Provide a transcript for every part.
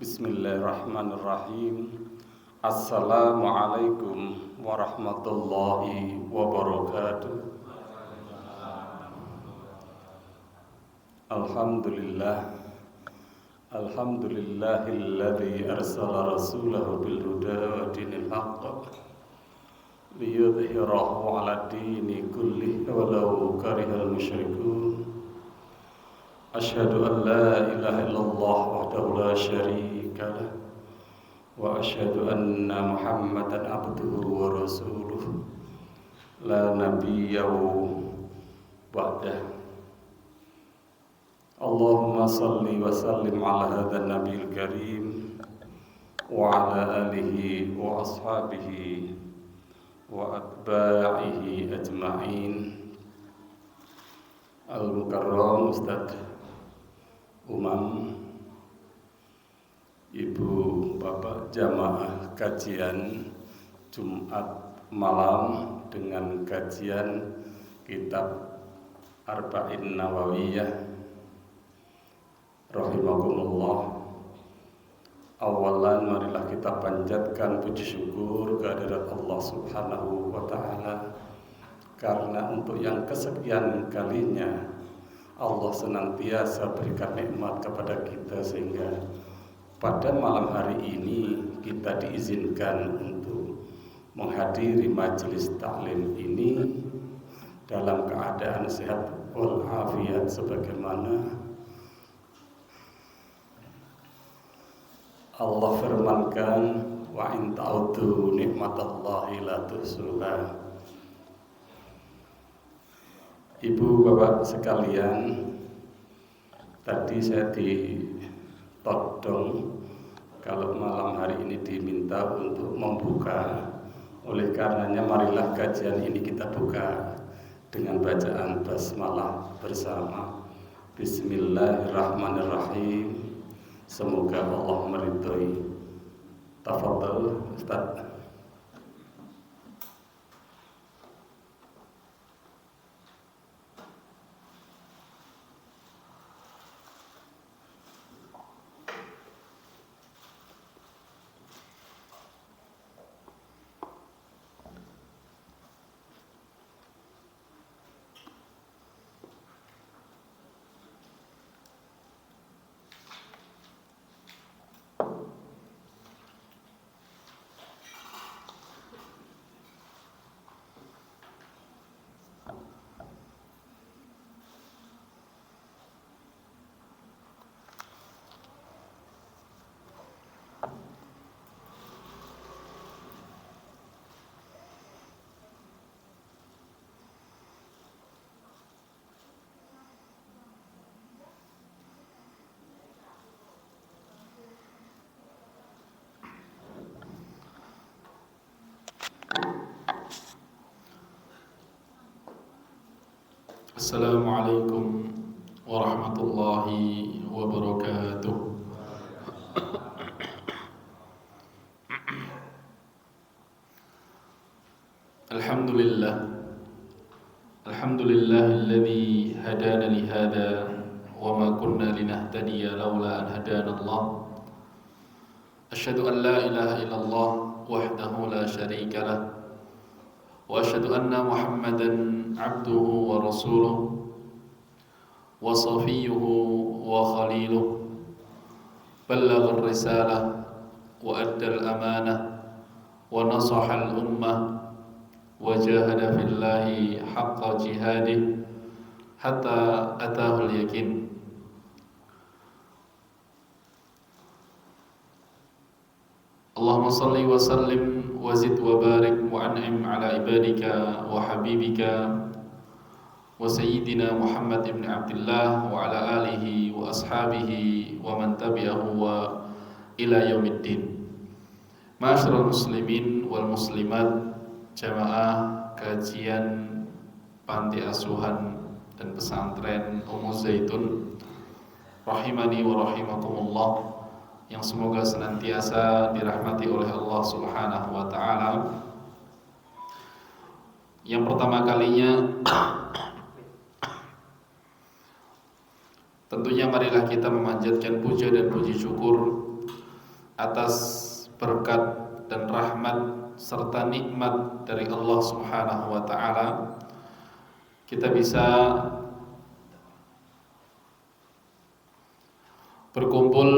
Bismillahirrahmanirrahim. Assalamualaikum warahmatullahi wabarakatuh. Alhamdulillahilladzi arsala rasulahu bil huda wa dinil haqq liyudhhirahu 'ala dini kullihi walau karihal musyrikun. Asyhadu an la ilaha illallah wahdahu la syarika lah wa asyhadu anna Muhammadan abduhu wa rasuluh la nabiyya ba'dah. Allahumma salli wa sallim ala hadzal nabiyil karim wa ala alihi wa ashabihi wa atba'ihi ajma'in. Al-Mukarram Ustaz Umam, Ibu Bapak jamaah kajian Jumat malam dengan kajian kitab Arba'in Nawawiyah rahimakumullah. Awalan marilah kita panjatkan puji syukur kehadirat Allah Subhanahu wa taala, karena untuk yang kesekian kalinya Allah senantiasa berikan nikmat kepada kita, sehingga pada malam hari ini kita diizinkan untuk menghadiri majelis taklim ini dalam keadaan sehat walafiat, sebagaimana Allah firmankan, wa in ta'udu nikmatallahi la tuhsuha. Ibu bapak sekalian, tadi saya ditodong kalau malam hari ini diminta untuk membuka. Oleh karenanya marilah kajian ini kita buka dengan bacaan basmalah bersama. Bismillahirrahmanirrahim. Semoga Allah meridhoi. Tafadhal Ustaz. Assalamualaikum warahmatullahi wabarakatuh. Alhamdulillahilladzi hadana li hadza wa ma kunna linahtadiya laula an hadana Allah. Asyhadu an la ilaha illallah wahdahu la syarika lah wa asyhadu anna Muhammadan abduhu wa rasuluh wa safiyuhu wa khaliluh, ballagha ar-risalah wa adda al-amanah wa nasaha al-ummah wa jahada fillahi haqqa jihadih hatta atahu al-yakin. Allahumma salli wa sallim wa zid wa barik wa an'im ala ibadika wa habibika wa sayyidina Muhammad ibn Abdullah wa ala alihi wa ashabihi wa man tabi'ahu wa ila yaumiddin. Ma'asyiral muslimin wal muslimat, jamaah kajian panti asuhan dan pesantren Ummu Zaitun rahimani wa rahimakumullah, yang semoga senantiasa dirahmati oleh Allah Subhanahu wa taala. Yang pertama kalinya tentunya marilah kita memanjatkan puja dan puji syukur atas berkat dan rahmat serta nikmat dari Allah Subhanahu wa taala, kita bisa berkumpul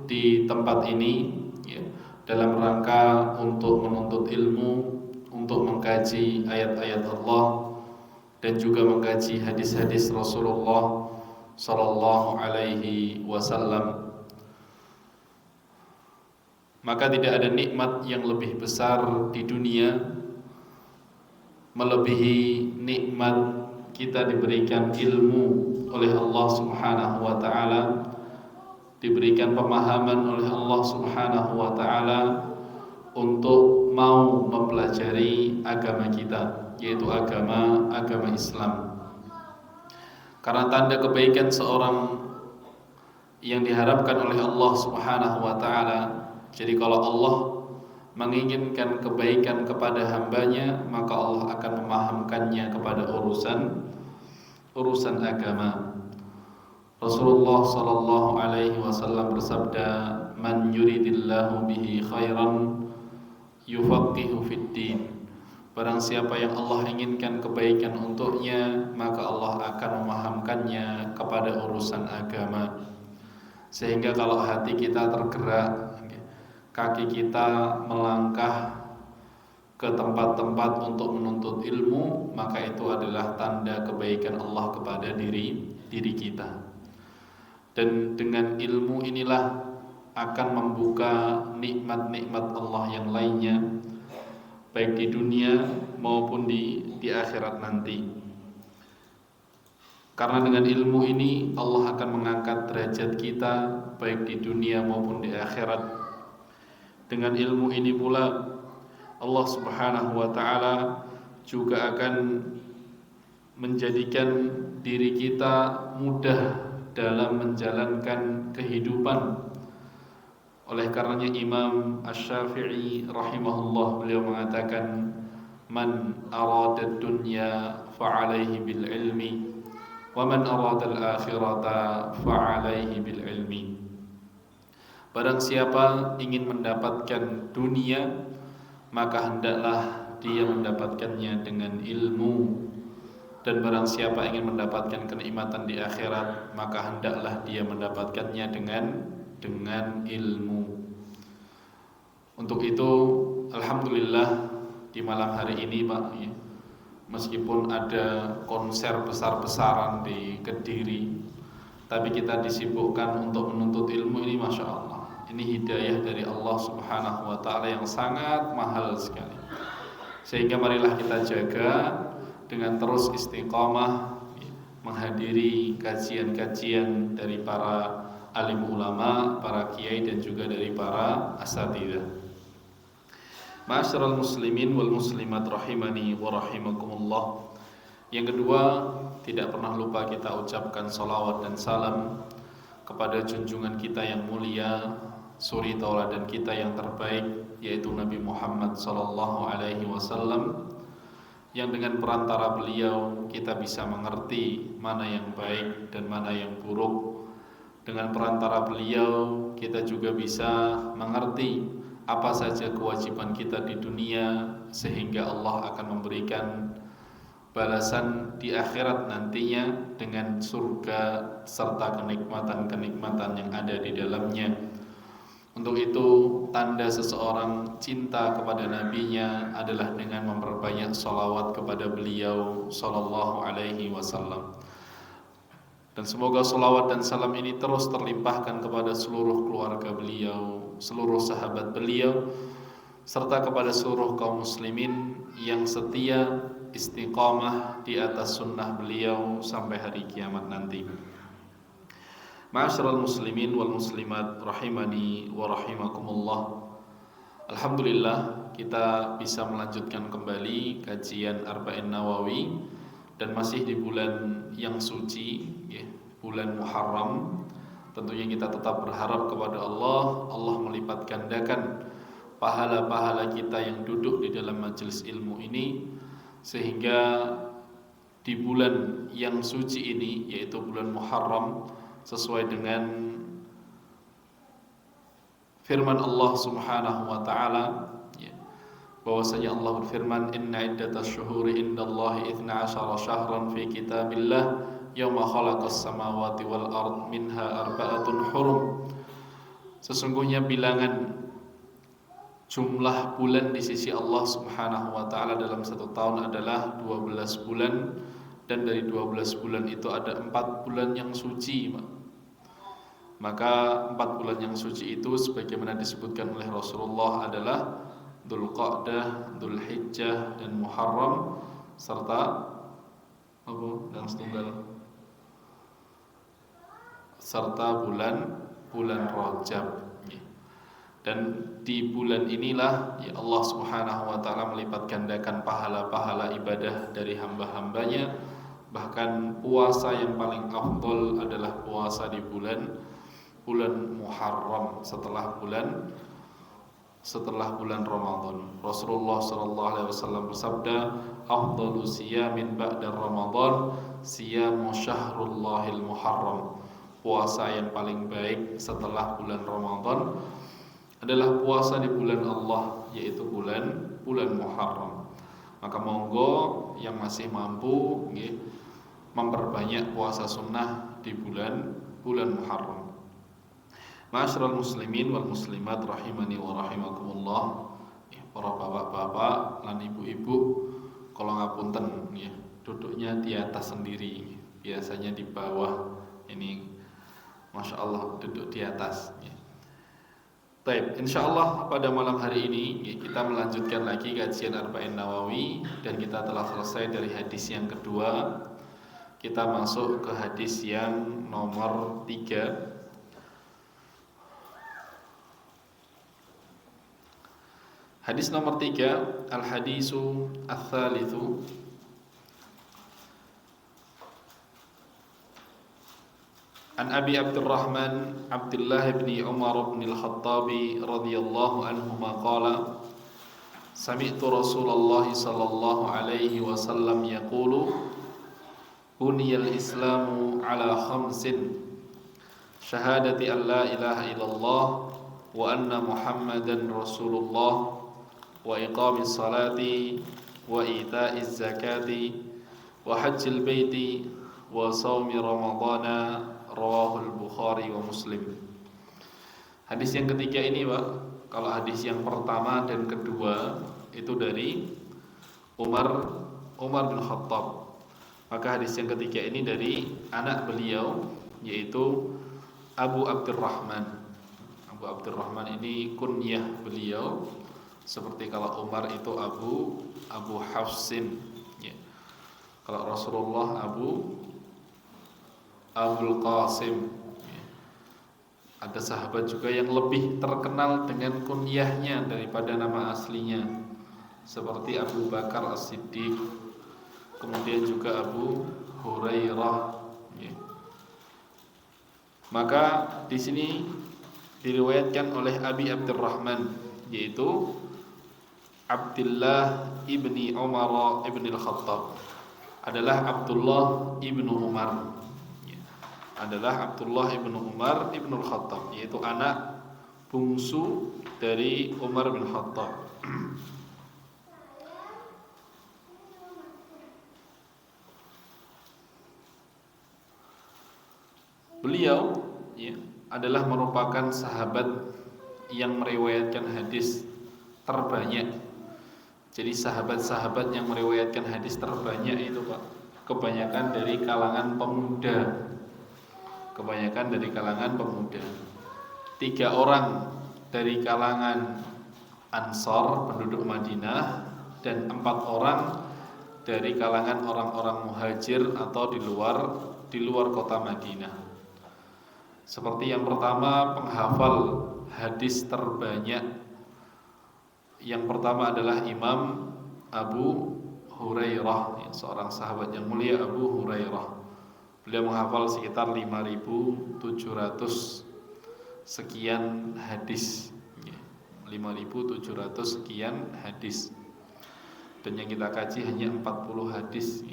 di tempat ini ya, dalam rangka untuk menuntut ilmu, untuk mengkaji ayat-ayat Allah dan juga mengkaji hadis-hadis Rasulullah sallallahu alaihi wasallam. Maka tidak ada nikmat yang lebih besar di dunia melebihi nikmat kita diberikan ilmu oleh Allah Subhanahu wa taala, diberikan pemahaman oleh Allah Subhanahu wa taala untuk mau mempelajari agama kita, yaitu agama Islam. Karena tanda kebaikan seorang yang diharapkan oleh Allah Subhanahu wa taala. Jadi kalau Allah menginginkan kebaikan kepada hambanya, maka Allah akan memahamkannya kepada urusan agama. Rasulullah sallallahu alaihi wasallam bersabda, "Man yuridillahu bihi khairan yufaqihu fid din." Barang siapa yang Allah inginkan kebaikan untuknya, maka Allah akan memahamkannya kepada urusan agama. Sehingga kalau hati kita tergerak, kaki kita melangkah ke tempat-tempat untuk menuntut ilmu, maka itu adalah tanda kebaikan Allah kepada diri kita. Dan dengan ilmu inilah akan membuka nikmat-nikmat Allah yang lainnya, baik di dunia maupun di akhirat nanti. Karena dengan ilmu ini Allah akan mengangkat derajat kita baik di dunia maupun di akhirat. Dengan ilmu ini pula Allah Subhanahu wa taala juga akan menjadikan diri kita mudah dalam menjalankan kehidupan. Oleh karenanya Imam Asy-Syafi'i rahimahullah beliau mengatakan, "Man arada ad-dunya fa'alaihi bil ilmi wa man arada al-akhirata fa'alaihi bil ilmi." Barang siapa ingin mendapatkan dunia, maka hendaklah dia mendapatkannya dengan ilmu. Dan barang siapa ingin mendapatkan kenikmatan di akhirat, maka hendaklah dia mendapatkannya dengan ilmu. Untuk itu, alhamdulillah di malam hari ini, Pak, ya, meskipun ada konser besar-besaran di Kediri, tapi kita disibukkan untuk menuntut ilmu ini, masya Allah. Ini hidayah dari Allah Subhanahu wa taala yang sangat mahal sekali. Sehingga marilah kita jaga dengan terus istiqamah menghadiri kajian-kajian dari para alim ulama, para kiai dan juga dari para asatidzah. Ma'asyiral muslimin wal muslimat rahimani wa rahimakumullah. Yang kedua, tidak pernah lupa kita ucapkan salawat dan salam kepada junjungan kita yang mulia, suri tauladan kita yang terbaik, yaitu Nabi Muhammad sallallahu alaihi wasallam, yang dengan perantara beliau kita bisa mengerti mana yang baik dan mana yang buruk. Dengan perantara beliau kita juga bisa mengerti apa saja kewajiban kita di dunia, sehingga Allah akan memberikan balasan di akhirat nantinya dengan surga serta kenikmatan-kenikmatan yang ada di dalamnya. Untuk itu, tanda seseorang cinta kepada nabinya adalah dengan memperbanyak salawat kepada beliau sallallahu alaihi wasallam. Dan semoga salawat dan salam ini terus terlimpahkan kepada seluruh keluarga beliau, seluruh sahabat beliau, serta kepada seluruh kaum muslimin yang setia istiqamah di atas sunnah beliau sampai hari kiamat nanti. Ma'asyiral muslimin wal muslimat rahimani wa rahimakumullah. Alhamdulillah kita bisa melanjutkan kembali kajian Arba'in Nawawi, dan masih di bulan yang suci, ya, bulan Muharram. Tentunya kita tetap berharap kepada Allah, Allah melipat gandakan pahala-pahala kita yang duduk di dalam majelis ilmu ini, sehingga di bulan yang suci ini, yaitu bulan Muharram, sesuai dengan firman Allah Subhanahu wa taala, ya, bahwasanya Allah berfirman, inna iddatash syuhuri indallahi 12 syahran fi kitabillah yauma khalaqas samawati wal ard minha arba'atun hurum. Sesungguhnya bilangan jumlah bulan di sisi Allah Subhanahu wa taala dalam satu tahun adalah 12 bulan, dan dari 12 bulan itu ada 4 bulan yang suci. Maka 4 bulan yang suci itu sebagaimana disebutkan oleh Rasulullah adalah Dzulqa'dah, Dzulhijjah, dan Muharram, serta apa? Dan setunggal, serta bulan Rajab. Dan di bulan inilah ya Allah Subhanahu wa taala melipat gandakan pahala-pahala ibadah dari hamba-hambanya. Bahkan puasa yang paling afdol adalah puasa di bulan Muharram setelah bulan Ramadan. Rasulullah sallallahu alaihi wasallam bersabda, afdalu siyamin ba'da Ramadan siyamu syahrullahil muharram. Puasa yang paling baik setelah bulan Ramadan adalah puasa di bulan Allah, yaitu bulan Muharram. Maka monggo yang masih mampu memperbanyak puasa sunnah di bulan Muharram. Ma'asyiral muslimin wal muslimat rahimani wa rahimakumullah. Para bapak-bapak lan ibu-ibu, kalau ngapunten duduknya di atas sendiri, biasanya di bawah. Ini Masya Allah duduk di atas. Baik, insyaallah pada malam hari ini kita melanjutkan lagi kajian Arba'in Nawawi, dan kita telah selesai dari hadis yang kedua. Kita masuk ke hadis yang nomor 3. Hadis nomor 3, al-hadisu ats-tsalitsu An Abi Abdurrahman Abdullah bin Umar bin Al-Khattab radhiyallahu anhuma qala sami'tu Rasulullah sallallahu alaihi wasallam yaqulu buniyal islamu ala khamsin syahadati an la ilaha illallah wa anna Muhammadan Rasulullah wa iqamis salati wa ita'iz zakati wa hajjil baiti wa shaumi ramadhana rawahul Bukhari wa Muslim. Hadis yang ketiga ini, Pak, kalau hadis yang pertama dan kedua itu dari Umar bin Khattab, maka hadis yang ketiga ini dari anak beliau, yaitu Abu Abdurrahman. Abu Abdurrahman ini kunyah beliau, seperti kalau Umar itu Abu Hafsin, ya. Kalau Rasulullah Abul Qasim. Ada sahabat juga yang lebih terkenal dengan kunyahnya daripada nama aslinya, seperti Abu Bakar As-Siddiq, kemudian juga Abu Hurairah. Maka di sini diriwayatkan oleh Abi Abdurrahman, yaitu Abdullah ibni Umar ibn Al-Khattab, adalah Abdullah ibnu Umar. Adalah Abdullah ibnu Umar ibnu Al-Khattab, yaitu anak bungsu dari Umar bin Khattab. Beliau adalah merupakan sahabat yang meriwayatkan hadis terbanyak. Jadi sahabat-sahabat yang meriwayatkan hadis terbanyak itu, Pak, kebanyakan dari kalangan pemuda. 3 orang dari kalangan Ansar, penduduk Madinah, dan 4 orang dari kalangan orang-orang muhajir atau di luar kota Madinah. Seperti yang pertama, penghafal hadis terbanyak. Yang pertama adalah Imam Abu Hurairah, seorang sahabat yang mulia, Abu Hurairah. Beliau menghafal sekitar 5.700 sekian hadis, 5.700 sekian hadis. Dan yang kita kaji hanya 40 hadis.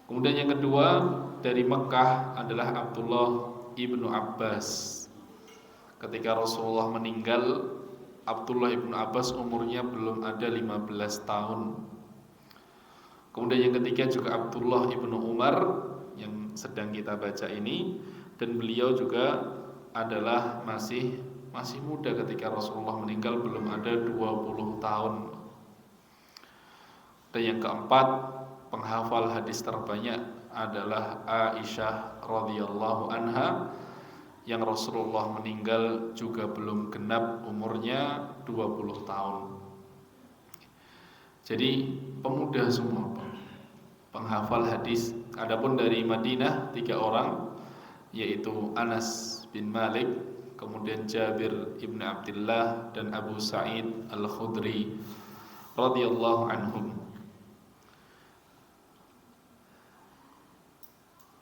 Kemudian yang kedua dari Mekah adalah Abdullah ibnu Abbas. ketika Rasulullah meninggal, Abdullah ibnu Abbas umurnya belum ada 15 tahun. Kemudian yang ketiga juga Abdullah ibnu Umar yang sedang kita baca ini, dan beliau juga adalah masih muda ketika Rasulullah meninggal, belum ada 20 tahun. Dan yang keempat, penghafal hadis terbanyak adalah Aisyah radhiyallahu anha, yang Rasulullah meninggal juga belum genap umurnya 20 tahun. Jadi pemuda semua penghafal hadis. Adapun dari Madinah 3 orang, yaitu Anas bin Malik, kemudian Jabir ibn Abdullah, dan Abu Sa'id al-Khudri radhiyallahu anhum.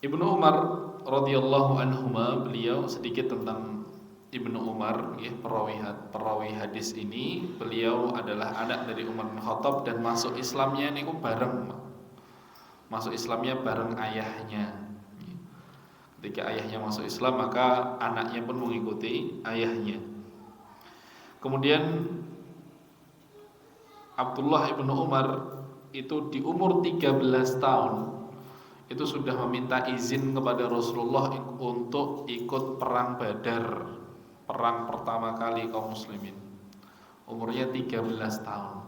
Ibnu Umar radhiyallahu anhuma, beliau sedikit tentang Ibnu Umar, ya, perawi hadis ini. Beliau adalah anak dari Umar bin Khattab dan masuk Islamnya ini bareng ayahnya. Ketika ayahnya masuk Islam, maka anaknya pun mengikuti ayahnya. Kemudian Abdullah ibnu Umar itu di umur 13 tahun itu sudah meminta izin kepada Rasulullah untuk ikut perang Badar, perang pertama kali kaum muslimin. Umurnya 13 tahun.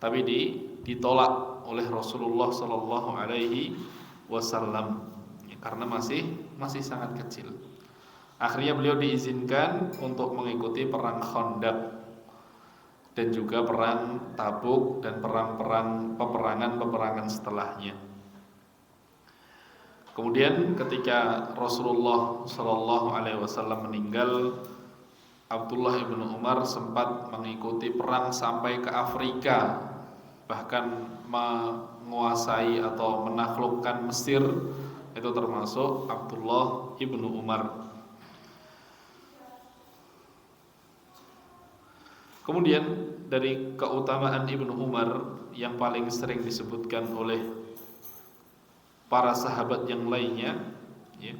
Tapi ditolak oleh Rasulullah sallallahu alaihi wasallam karena masih sangat kecil. Akhirnya beliau diizinkan untuk mengikuti perang Khandaq dan juga perang Tabuk dan peperangan setelahnya. Kemudian ketika Rasulullah sallallahu alaihi wasallam meninggal, Abdullah ibnu Umar sempat mengikuti perang sampai ke Afrika, bahkan menguasai atau menaklukkan Mesir. Itu termasuk Abdullah ibnu Umar. Kemudian dari keutamaan Ibnu Umar yang paling sering disebutkan oleh para sahabat yang lainnya, ya,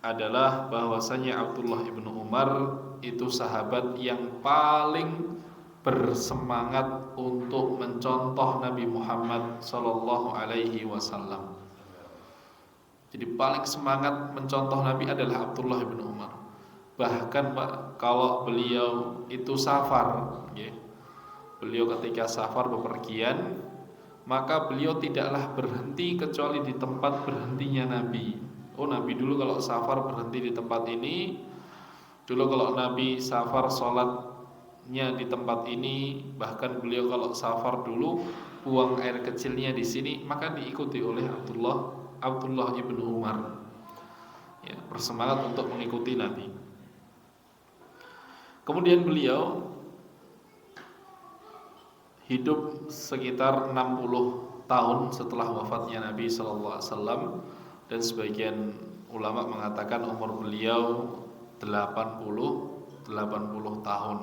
adalah bahwasanya Abdullah ibnu Umar itu sahabat yang paling bersemangat untuk mencontoh Nabi Muhammad sallallahu alaihi wasallam. Jadi paling semangat mencontoh Nabi adalah Abdullah ibnu Umar. Bahkan kalau beliau itu safar, ya, beliau ketika safar bepergian, maka beliau tidaklah berhenti kecuali di tempat berhentinya Nabi. Oh, Nabi dulu kalau safar berhenti di tempat ini. Dulu kalau Nabi safar sholatnya di tempat ini. Bahkan beliau kalau safar dulu buang air kecilnya di sini, maka diikuti oleh Abdullah ibnu Umar, ya, bersemangat untuk mengikuti Nabi. Kemudian beliau hidup sekitar 60 tahun setelah wafatnya Nabi sallallahu alaihi wasallam, dan sebagian ulama mengatakan umur beliau 80 tahun.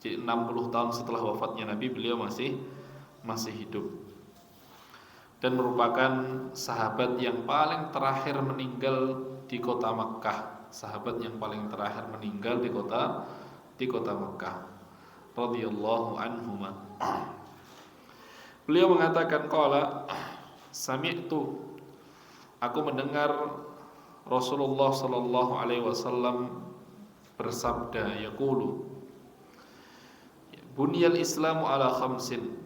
Jadi 60 tahun setelah wafatnya Nabi beliau masih hidup. Dan merupakan sahabat yang paling terakhir meninggal di kota Makkah. Sahabat yang paling terakhir meninggal di kota Makkah radhiyallahu anhuma. Beliau mengatakan, qala sami'tu, aku mendengar Rasulullah sallallahu alaihi wasallam bersabda, yaqulu, bunyal islamu ala khamsin,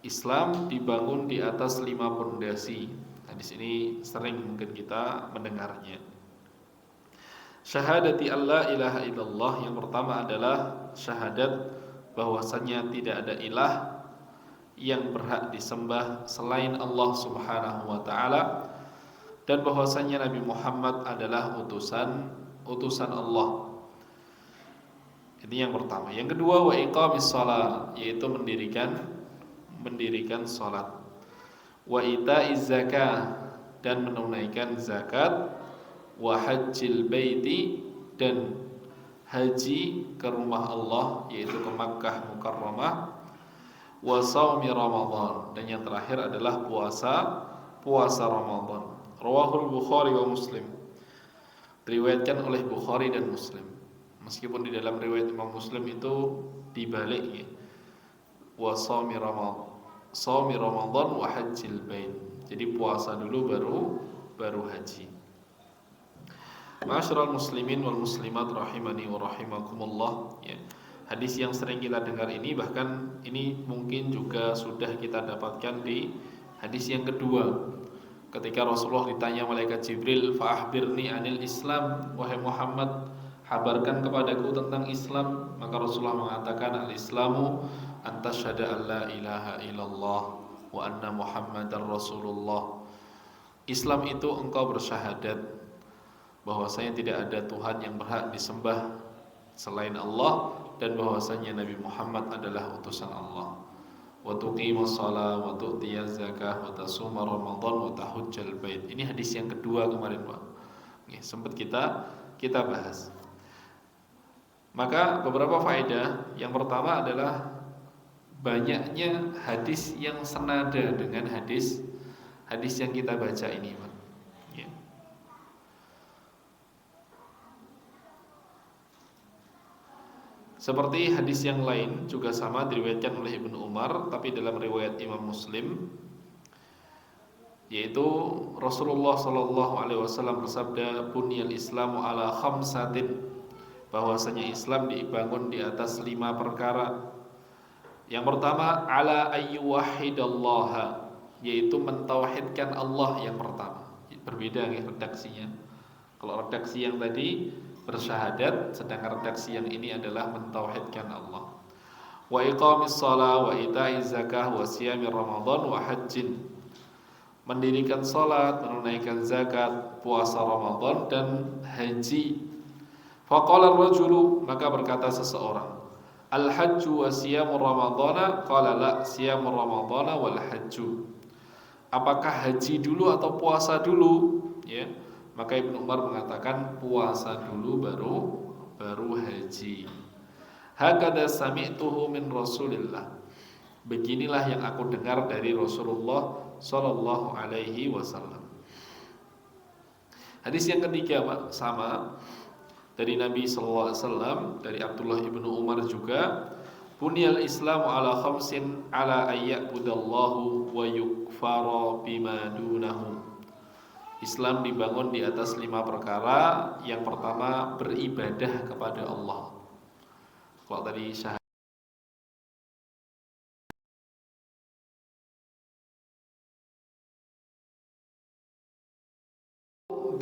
Islam dibangun di atas 5 pondasi. Hadis ini sering mungkin kita mendengarnya. Syahadati alla ilaha illallah, yang pertama adalah syahadat bahwasanya tidak ada ilah yang berhak disembah selain Allah Subhanahu wa taala, dan bahwasanya Nabi Muhammad adalah utusan Allah. Ini yang pertama. Yang kedua, wa iqamis shalah, yaitu mendirikan salat. Wa itaiz zakah, dan menunaikan zakat. Wa hajjil baiti, dan haji ke rumah Allah, yaitu ke Makkah Mukarramah. Wa shaumi Ramadan, dan yang terakhir adalah puasa Ramadan. Rawahul Bukhari wa Muslim. Diriwayatkan oleh Bukhari dan Muslim. Meskipun di dalam riwayat Imam Muslim itu dibalik ya. Wa shaumi Ramadan wa hajjil bait. Jadi puasa dulu baru haji. Ma'asyiral muslimin wal muslimat rahimani wa rahimakumullah ya. Hadis yang sering kita dengar ini, bahkan ini mungkin juga sudah kita dapatkan di hadis yang kedua. Ketika Rasulullah ditanya malaikat Jibril, "Fa'akhbirni anil Islam, wahai Muhammad, habarkan kepadaku tentang Islam." Maka Rasulullah mengatakan, "Al-Islamu an tasyhada an la ilaha illallah wa anna Muhammadar Rasulullah." Islam itu engkau bersyahadat bahwasanya tidak ada Tuhan yang berhak disembah selain Allah dan bahwasanya Nabi Muhammad adalah utusan Allah. Wa tuqimus shalah wa tu'tiyaz zakah wa tasuma ramadan wa tahujjal bait. Ini hadis yang kedua kemarin, Pak. Oke, sempat kita bahas. Maka beberapa faedah. Yang pertama adalah banyaknya hadis yang senada dengan hadis yang kita baca ini, Pak. Ya. Seperti hadis yang lain juga sama diriwayatkan oleh Ibnu Umar, tapi dalam riwayat Imam Muslim, yaitu Rasulullah Shallallahu Alaihi Wasallam bersabda, "Bunyal Islamu ala khamsatin," bahwasanya Islam dibangun di atas 5 perkara. Yang pertama, ala ayyuwahidallaha, yaitu mentauhidkan Allah yang pertama. Berbeda ya redaksinya. Kalau redaksi yang tadi bersyahadat, sedangkan redaksi yang ini adalah mentauhidkan Allah. Wa iqamis shalah wa ita'iz zakah wa siyami ramadan wa hajjin. Mendirikan salat, menunaikan zakat, puasa Ramadan dan haji. Faqala ar-rajulu, maka berkata seseorang, "Al-hajju wa siyamu ramadana?" Qala la, siyamu ramadana wal hajju. Apakah haji dulu atau puasa dulu? Ya. Maka Ibnu Umar mengatakan puasa dulu baru haji. Hakadha sami'tuhu min Rasulillah. Beginilah yang aku dengar dari Rasulullah sallallahu alaihi wasallam. Hadis yang ketiga, Pak, sama dari Nabi sallallahu alaihi wasallam, dari Abdullah ibnu Umar juga. Bunyal Islamu ala khamsin ala ayya'budallahu wa yukfara bima dunahu. Islam dibangun di atas 5 perkara. Yang pertama, beribadah kepada Allah. Kalau tadi syahadat,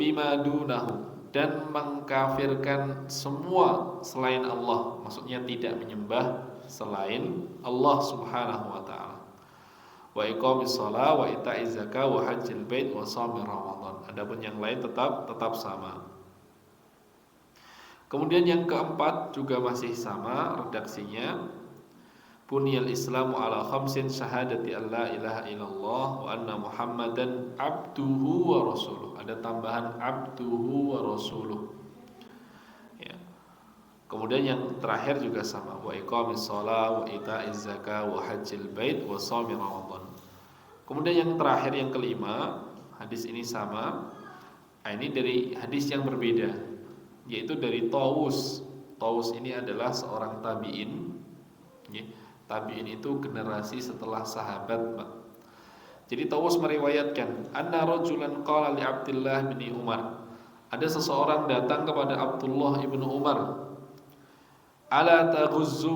bima dunahu, dan mengkafirkan semua selain Allah. Maksudnya tidak menyembah selain Allah Subhanahu wa taala. Wa iqamis shalah wa ita'iz zakah wa hajjil bait wa shaumi ramadan. Adapun yang lain tetap sama. Kemudian yang keempat juga masih sama redaksinya. Bunyal Islamu ala khamsin syahadati an la ilaha illallah wa anna Muhammadan abduhu wa rasuluh. Ada tambahan abduhu wa rasuluh. Ya. Kemudian yang terakhir juga sama, wa iqamis shalah wa ita'iz zakah wa hajjil bait wa shaumi ramadan. Kemudian yang terakhir, yang kelima, hadis ini sama. Nah, ini dari hadis yang berbeda, yaitu dari Tawus. Tawus ini adalah seorang tabi'in. Tabi'in itu generasi setelah sahabat, Pak. Jadi Tawus meriwayatkan, anna rajulan qala li Abdullah bin Umar. Ada seseorang datang kepada Abdullah ibnu Umar. Ala taghzu,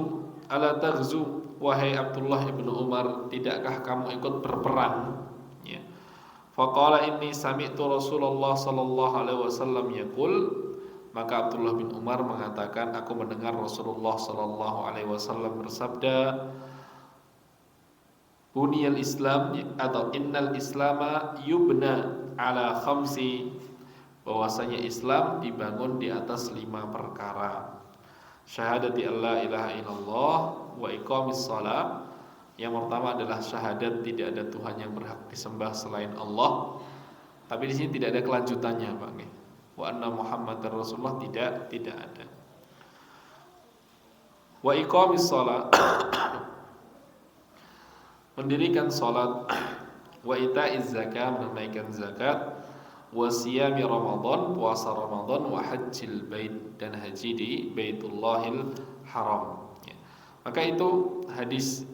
wahai Abdullah ibnu Umar, tidakkah kamu ikut berperang? Ya. Faqala inni sami'tu Rasulullah sallallahu alaihi wasallam yaqul. Maka Abdullah bin Umar mengatakan, aku mendengar Rasulullah sallallahu alaihi wasallam bersabda, buniyal Islam atau innal Islama yubna ala khamsi, bahwasanya Islam dibangun di atas 5 perkara. Syahadati alla ilaha illallah wa iqamis shalah. Yang pertama adalah syahadat tidak ada Tuhan yang berhak disembah selain Allah. Tapi di sini tidak ada kelanjutannya, Pak. Wa anna Muhammadar Rasulullah tidak ada. Wa iqamis shalah, mendirikan salat, wa ita'iz zakah, menunaikan zakat, wa siyami Ramadan, puasa Ramadan, wa hajjil bait, dan haji di Baitullahil Haram. Ya. Maka itu hadis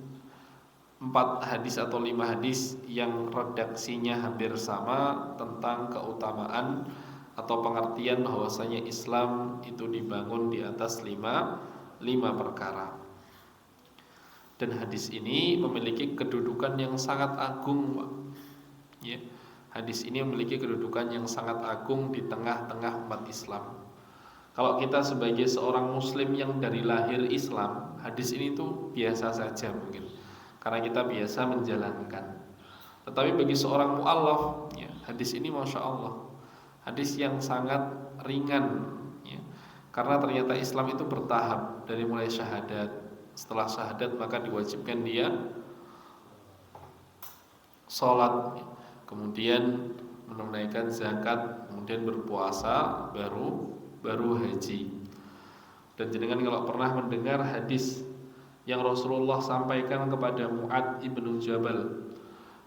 4 hadis atau 5 hadis yang redaksinya hampir sama tentang keutamaan atau pengertian bahwasanya Islam itu dibangun di atas 5 perkara. Dan hadis ini memiliki kedudukan yang sangat agung, Pak. Ya. Hadis ini memiliki kedudukan yang sangat agung di tengah-tengah umat Islam. Kalau kita sebagai seorang muslim yang dari lahir Islam, hadis ini tuh biasa saja mungkin, karena kita biasa menjalankan. Tetapi bagi seorang mu'allaf, ya, hadis ini Masya Allah, hadis yang sangat ringan, ya, karena ternyata Islam itu bertahap. Dari mulai syahadat, setelah syahadat maka diwajibkan dia sholat, ya, kemudian menunaikan zakat, kemudian berpuasa, baru haji. Dan jenengan kalau pernah mendengar hadis yang Rasulullah sampaikan kepada Mu'ad ibnu Jabal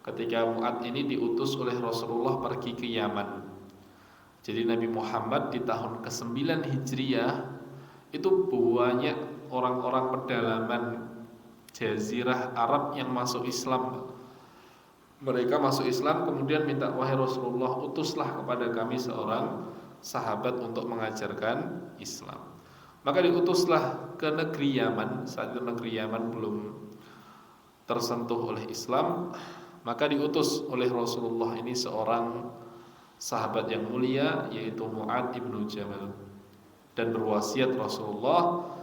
ketika Mu'ad ini diutus oleh Rasulullah pergi ke Yaman. Jadi Nabi Muhammad di tahun ke-9 Hijriah itu banyak orang-orang pedalaman Jazirah Arab yang masuk Islam. Mereka masuk Islam kemudian minta, wahai Rasulullah, utuslah kepada kami seorang sahabat untuk mengajarkan Islam. Maka diutuslah ke negeri Yaman. Saat itu negeri Yaman belum tersentuh oleh Islam. Maka diutus oleh Rasulullah ini seorang sahabat yang mulia, yaitu Mu'ad ibnu Jabal. Dan berwasiat Rasulullah,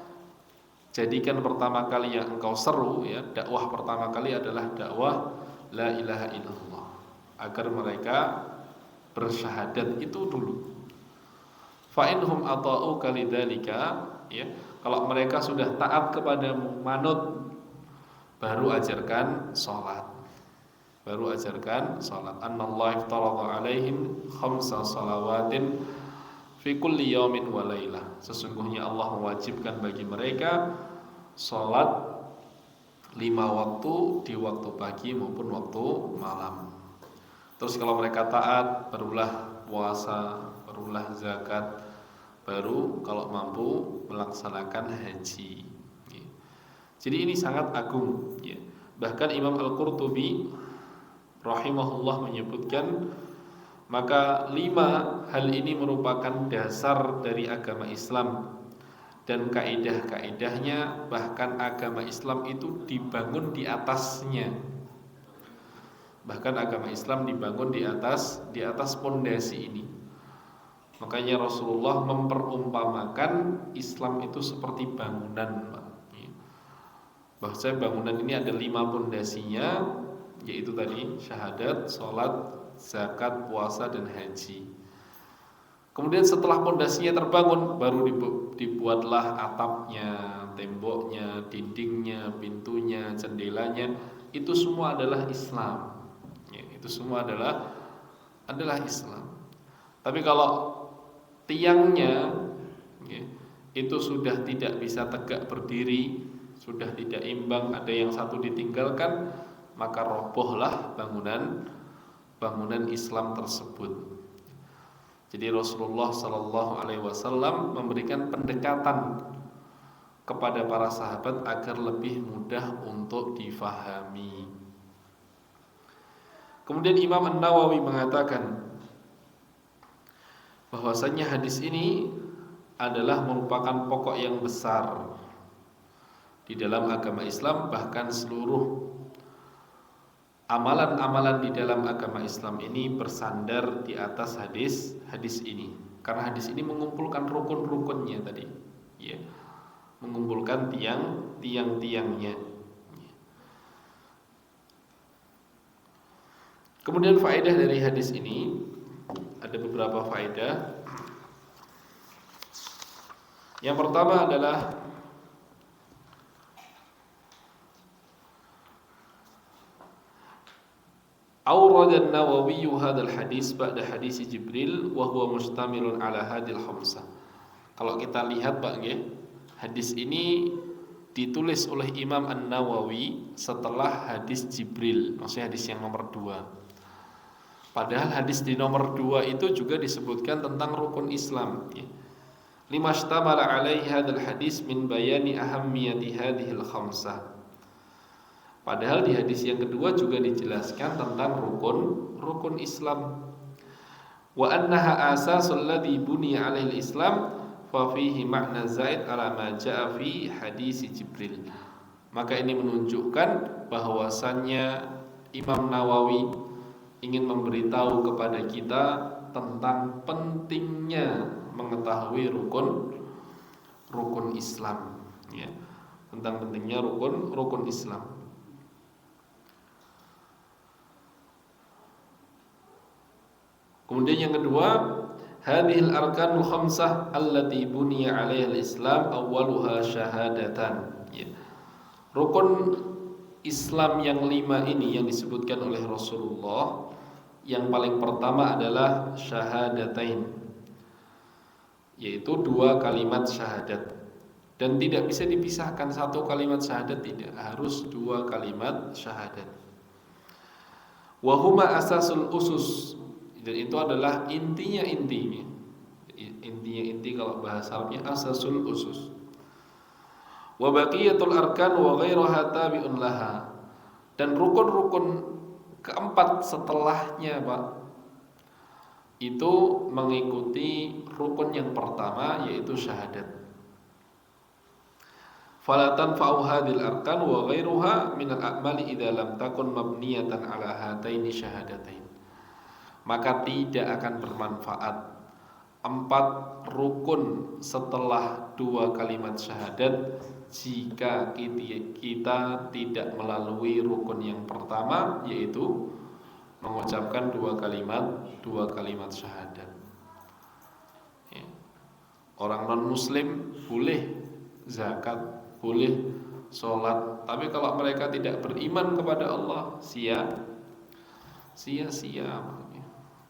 jadikan pertama kali yang engkau seru, ya, dakwah pertama kali adalah dakwah la ilaha illallah, agar mereka bersyahadat itu dulu. Fa inhum ata'u kalidzalika, ya, kalau mereka sudah taat kepadamu, manut, baru ajarkan salat. Baru ajarkan salat. Annallaha iftaradha 'alaihim khamsa salawatin fi kulli yaumin wa lailah. Sesungguhnya Allah mewajibkan bagi mereka salat 5 waktu di waktu pagi maupun waktu malam. Terus kalau mereka taat, barulah puasa, barulah zakat, baru kalau mampu melaksanakan haji. Jadi ini sangat agung. Bahkan Imam Al-Qurtubi rahimahullah menyebutkan, maka 5 hal ini merupakan dasar dari agama Islam. Dan kaidah-kaidahnya, bahkan agama Islam itu dibangun di atasnya. Bahkan agama Islam dibangun di atas pondasi ini. Makanya Rasulullah memperumpamakan Islam itu seperti bangunan. Bahwasanya bangunan ini ada 5 pondasinya, yaitu tadi syahadat, sholat, zakat, puasa, dan haji. Kemudian setelah pondasinya terbangun, baru dibuatlah atapnya, temboknya, dindingnya, pintunya, jendelanya. Itu semua adalah Islam. Itu semua adalah Islam. Tapi kalau tiangnya itu sudah tidak bisa tegak berdiri, sudah tidak imbang, ada yang satu ditinggalkan, maka robohlah bangunan Islam tersebut. Jadi Rasulullah Sallallahu Alaihi Wasallam memberikan pendekatan kepada para sahabat agar lebih mudah untuk difahami. Kemudian Imam An-Nawawi mengatakan bahwasanya hadis ini adalah merupakan pokok yang besar di dalam agama Islam. Bahkan seluruh amalan-amalan di dalam agama Islam ini bersandar di atas hadis ini. Karena hadis ini mengumpulkan rukun-rukunnya tadi, ya, mengumpulkan tiang-tiangnya. Kemudian faedah dari hadis ini, ada beberapa faedah. Yang pertama adalah أورد النووي هذا الحديث بعد حديث جبريل وهو مشتمل على هذه الخمسة. Kalau kita lihat Pak nggih, hadis ini ditulis oleh Imam An-Nawawi setelah hadis Jibril, maksudnya hadis yang nomor 2. Padahal hadis di nomor 2 itu juga disebutkan tentang rukun Islam. Lima shtamala alaihi hadzal hadis min bayani ahammiyati hadhil khamsah. Padahal di hadis yang kedua juga dijelaskan tentang rukun Islam. Wa annaha asasul ladzi buniya alaihi Islam fa fihi makna zaid ala ma jaa fi hadis Jibril. Maka ini menunjukkan bahwasannya Imam Nawawi ingin memberitahu kepada kita tentang pentingnya mengetahui rukun Islam, ya. Tentang pentingnya rukun Islam. Kemudian yang kedua, hadhil arkanul khamsah allati buniya 'alaiha al-Islam awwaluha syahadatan. Ya. Rukun Islam yang 5 ini yang disebutkan oleh Rasulullah, yang paling pertama adalah syahadatain, yaitu 2 kalimat syahadat. Dan tidak bisa dipisahkan, 1 kalimat syahadat tidak, harus 2 kalimat syahadat. Wa huma asasul usus, dan itu adalah intinya inti kalau bahasa Arabnya asasul usus. Wa baqiyatul arkan wa ghairuha tabi'un laha. Dan rukun-rukun keempat setelahnya, Pak, itu mengikuti rukun yang pertama, yaitu syahadat. Fala tanfa'u hadhil arkan wa ghairuha min al-a'mali idza lam takun mabniyatan ala hataini syahadatain. Maka tidak akan bermanfaat 4 rukun setelah 2 kalimat syahadat jika kita tidak melalui rukun yang pertama, yaitu mengucapkan 2 kalimat syahadat. Ya. Orang non muslim boleh zakat, boleh sholat, tapi kalau mereka tidak beriman kepada Allah, sia-sia.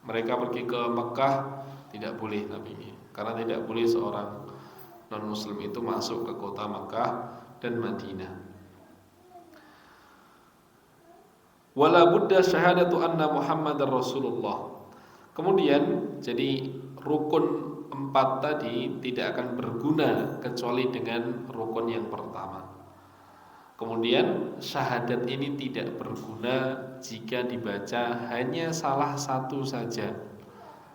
Mereka pergi ke Mekah tidak boleh nabinya, karena tidak boleh seorang non muslim itu masuk ke kota Mekah dan Madinah. Wala budda syahadatu anna Muhammadar Rasulullah. Kemudian jadi rukun 4 tadi tidak akan berguna kecuali dengan rukun yang pertama. Kemudian syahadat ini tidak berguna jika dibaca hanya salah satu saja.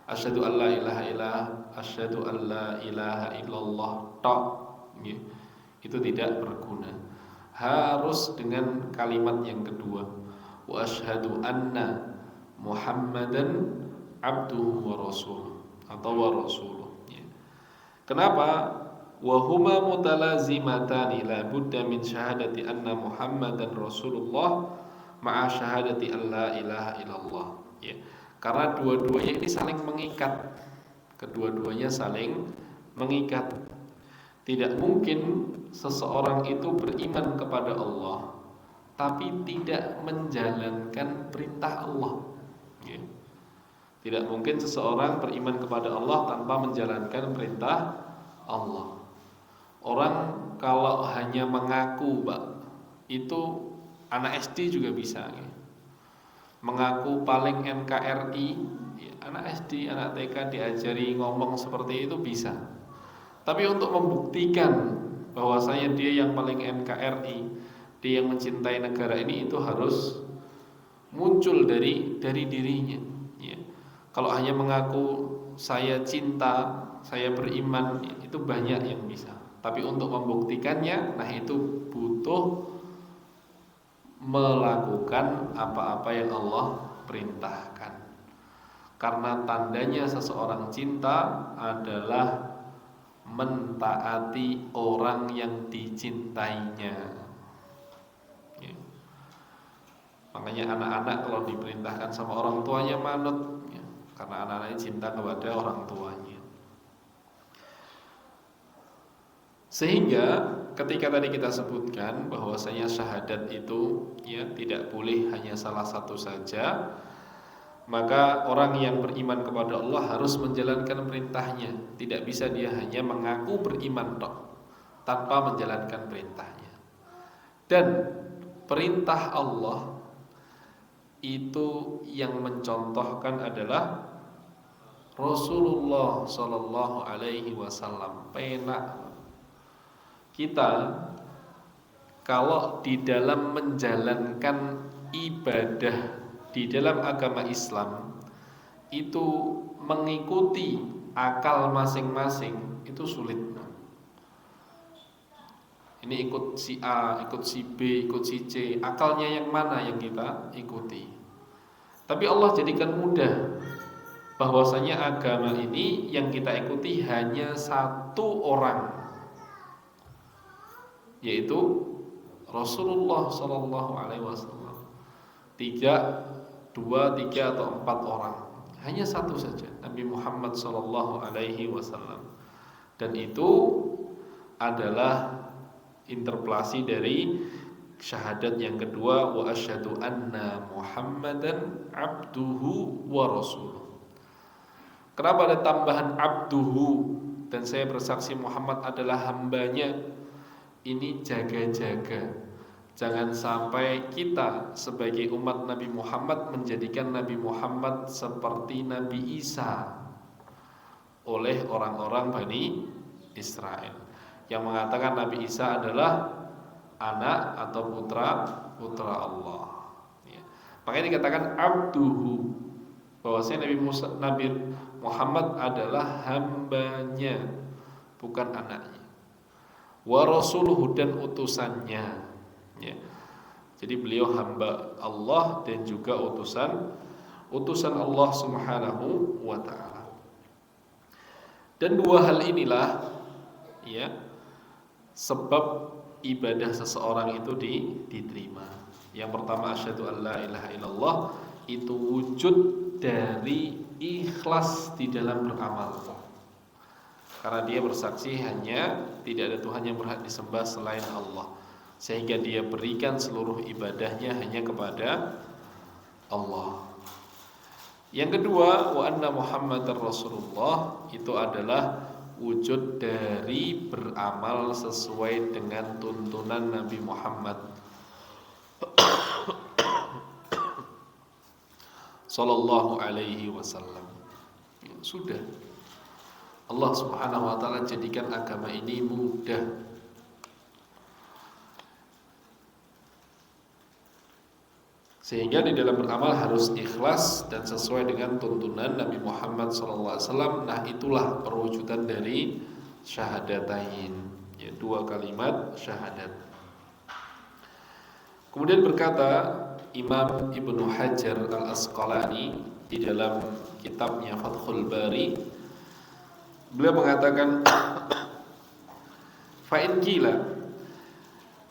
Asyhadu an la ilaha illallah, asyhadu an la ilaha illallah tok. Itu tidak berguna. Harus dengan kalimat yang kedua. Wa asyhadu anna Muhammadan abduhu wa rasuluh atau wa rasuluh. Kenapa? Wa huma mutalazimatani la budda min syahadati anna Muhammadan Rasulullah ma'a syahadati an la ilaha illallah. Ya. Karena dua-duanya ini saling mengikat. Kedua-duanya saling mengikat. Tidak mungkin seseorang itu beriman kepada Allah tapi tidak menjalankan perintah Allah. Ya. Tidak mungkin seseorang beriman kepada Allah tanpa menjalankan perintah Allah. Orang kalau hanya mengaku, Pak, itu anak SD juga bisa. Ya. Mengaku paling NKRI, ya, anak SD, anak TK diajari ngomong seperti itu bisa. Tapi untuk membuktikan bahwasanya dia yang paling NKRI, dia yang mencintai negara ini, itu harus muncul dari dirinya. Ya. Kalau hanya mengaku saya cinta, saya beriman, ya, itu banyak yang bisa. Tapi untuk membuktikannya, nah itu butuh melakukan apa-apa yang Allah perintahkan. Karena tandanya seseorang cinta adalah mentaati orang yang dicintainya. Ya. Makanya anak-anak kalau diperintahkan sama orang tuanya manut, ya, karena anak-anaknya cinta kepada orang tuanya. Sehingga ketika tadi kita sebutkan bahwasanya syahadat itu ya tidak boleh hanya salah satu saja, maka orang yang beriman kepada Allah harus menjalankan perintahnya. Tidak bisa dia hanya mengaku beriman tok tanpa menjalankan perintahnya. Dan perintah Allah itu yang mencontohkan adalah Rasulullah Shallallahu Alaihi Wasallam. Penak kita kalau di dalam menjalankan ibadah di dalam agama Islam itu mengikuti akal masing-masing itu sulit. Ini ikut si A, ikut si B, ikut si C. Akalnya yang mana yang kita ikuti? Tapi Allah jadikan mudah bahwasanya agama ini yang kita ikuti hanya satu orang, yaitu Rasulullah Sallallahu Alaihi Wasallam. Tidak 2, 3 atau 4 orang, hanya satu saja, Nabi Muhammad Sallallahu Alaihi Wasallam. Dan itu adalah interpelasi dari syahadat yang kedua, wa asyhadu anna Muhammadan abduhu wa rasuluh. Kenapa ada tambahan abduhu? Dan saya bersaksi Muhammad adalah hambanya. Ini jaga-jaga, jangan sampai kita sebagai umat Nabi Muhammad menjadikan Nabi Muhammad seperti Nabi Isa oleh orang-orang Bani Israel yang mengatakan Nabi Isa adalah anak atau putra Allah. Ya. Makanya dikatakan abduhu, bahwasanya Nabi Muhammad adalah hambanya, bukan anaknya. Wa rasuluhu, dan utusannya. Ya. Jadi beliau hamba Allah dan juga utusan Allah Subhanahu wa taala. Dan dua hal inilah ya sebab ibadah seseorang itu diterima. Yang pertama asyhadu an la ilaha illallah, itu wujud dari ikhlas di dalam beramal. Karena dia bersaksi hanya tidak ada Tuhan yang berhak disembah selain Allah, sehingga dia berikan seluruh ibadahnya hanya kepada Allah. Yang kedua, wa anna Muhammadar Rasulullah, itu adalah wujud dari beramal sesuai dengan tuntunan Nabi Muhammad Sallallahu Alaihi Wasallam. Sudah, Allah Subhanahu Wa Taala jadikan agama ini mudah. Sehingga di dalam beramal harus ikhlas dan sesuai dengan tuntunan Nabi Muhammad SAW. Nah, itulah perwujudan dari syahadatain, ya, 2 kalimat syahadat. Kemudian berkata Imam Ibnu Hajar Al-Asqalani di dalam kitabnya Fathul Bari, beliau mengatakan fa in qila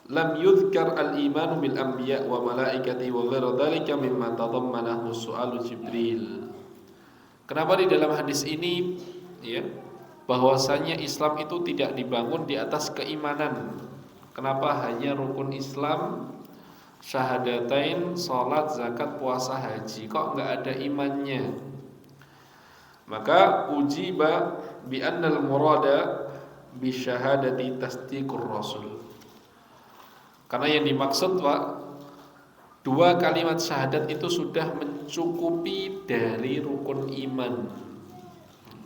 lam yudhkar al-iman bil anbiya wa malaikati wa ghairu dzalika mimma tadammanahu su'alu Jibril. Kenapa di dalam hadis ini ya bahwasanya Islam itu tidak dibangun di atas keimanan? Kenapa hanya rukun Islam, syahadatain, salat, zakat, puasa, haji, kok enggak ada imannya? Maka ujiba bi annal murada bi syahadati tasdiqur rasul. Karena yang dimaksud Pak, 2 kalimat syahadat itu sudah mencukupi dari rukun iman.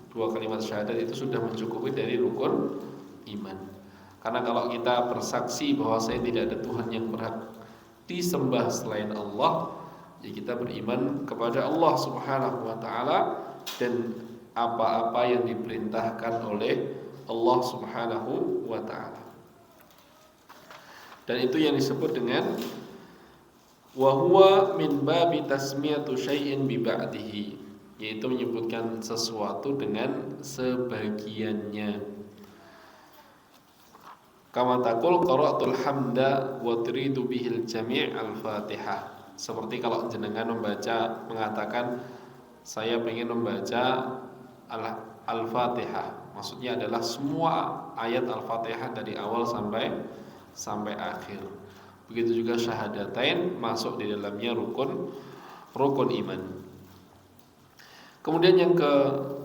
2 kalimat syahadat itu sudah mencukupi dari rukun iman. Karena kalau kita bersaksi bahwa saya tidak ada Tuhan yang berhak disembah selain Allah, ya kita beriman kepada Allah Subhanahu wa taala dan apa-apa yang diperintahkan oleh Allah Subhanahu wa taala. Dan itu yang disebut dengan wa huwa min babi tasmiyatu syai'in bi ba'dihi, yaitu menyebutkan sesuatu dengan sebagiannya. Kama taqul qara'tul hamda wa turidu bihil jami' al-Fatihah. Seperti kalau jenengan mengatakan saya ingin membaca Al-Fatihah. Maksudnya adalah semua ayat Al-Fatihah dari awal sampai akhir. Begitu juga syahadatain masuk di dalamnya rukun iman. Kemudian yang keempat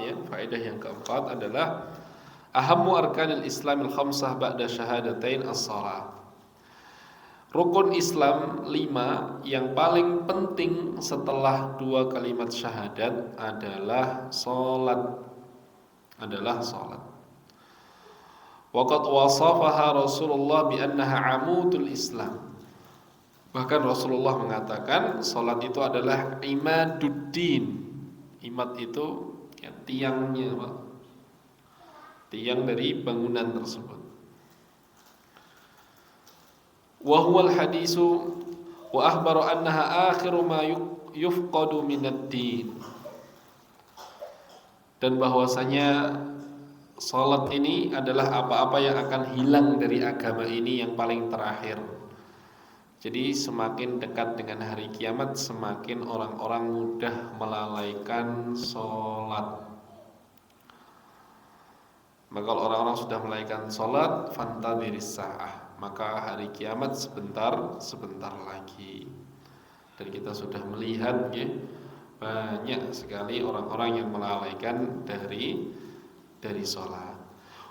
ya, faedah yang keempat adalah ahammu arkanil Islamil khamsah ba'da syahadatain as-shalah. Rukun Islam 5 yang paling penting setelah 2 kalimat syahadat adalah salat. Waqad wasafaha Rasulullah bi annaha amudul Islam. Bahkan Rasulullah mengatakan salat itu adalah imaduddin. Imad itu ya, tiangnya, Pak. Tiang dari bangunan tersebut. Wa huwal hadisu wa akhbaru annaha akhiru ma yufqadu minad din. Dan bahwasanya salat ini adalah apa-apa yang akan hilang dari agama ini yang paling terakhir. Jadi semakin dekat dengan hari kiamat, semakin orang-orang mudah melalaikan salat. Maka kalau orang-orang sudah melalaikan salat, fantadhiris sa'ah, maka hari kiamat sebentar lagi. Dan kita sudah melihat ya, banyak sekali orang-orang yang melalaikan dari salat.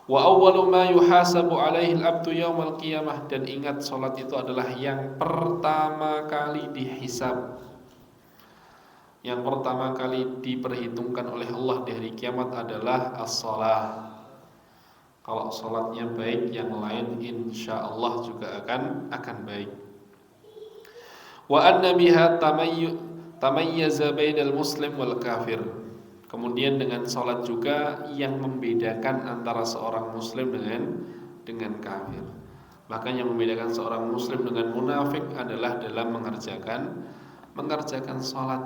Wa awwalu ma yuhasabu alaihi al-'abdu yaumal qiyamah, dan ingat salat itu adalah yang pertama kali dihisab. Yang pertama kali diperhitungkan oleh Allah di hari kiamat adalah as-shalah. Kalau salatnya baik, yang lain insya Allah juga akan baik. Wa anna biha tamayyaza bainal muslim wal kafir. Kemudian dengan salat juga yang membedakan antara seorang muslim dengan kafir. Bahkan yang membedakan seorang muslim dengan munafik adalah dalam mengerjakan salat.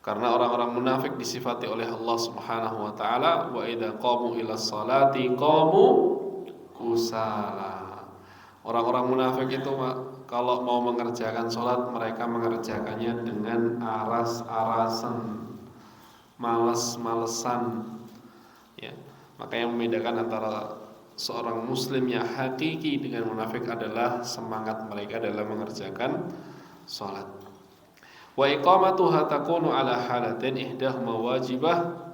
Karena orang-orang munafik disifati oleh Allah Subhanahu wa taala, wa idza qamu ila sholati qamu kusala. Orang-orang munafik itu kalau mau mengerjakan sholat, mereka mengerjakannya dengan aras-arasan, males-malesan. Ya, maka yang membedakan antara seorang muslim yang hakiki dengan munafik adalah semangat mereka dalam mengerjakan sholat. Wa iqamatuha takunu ala halatin ihdahuma wajibah.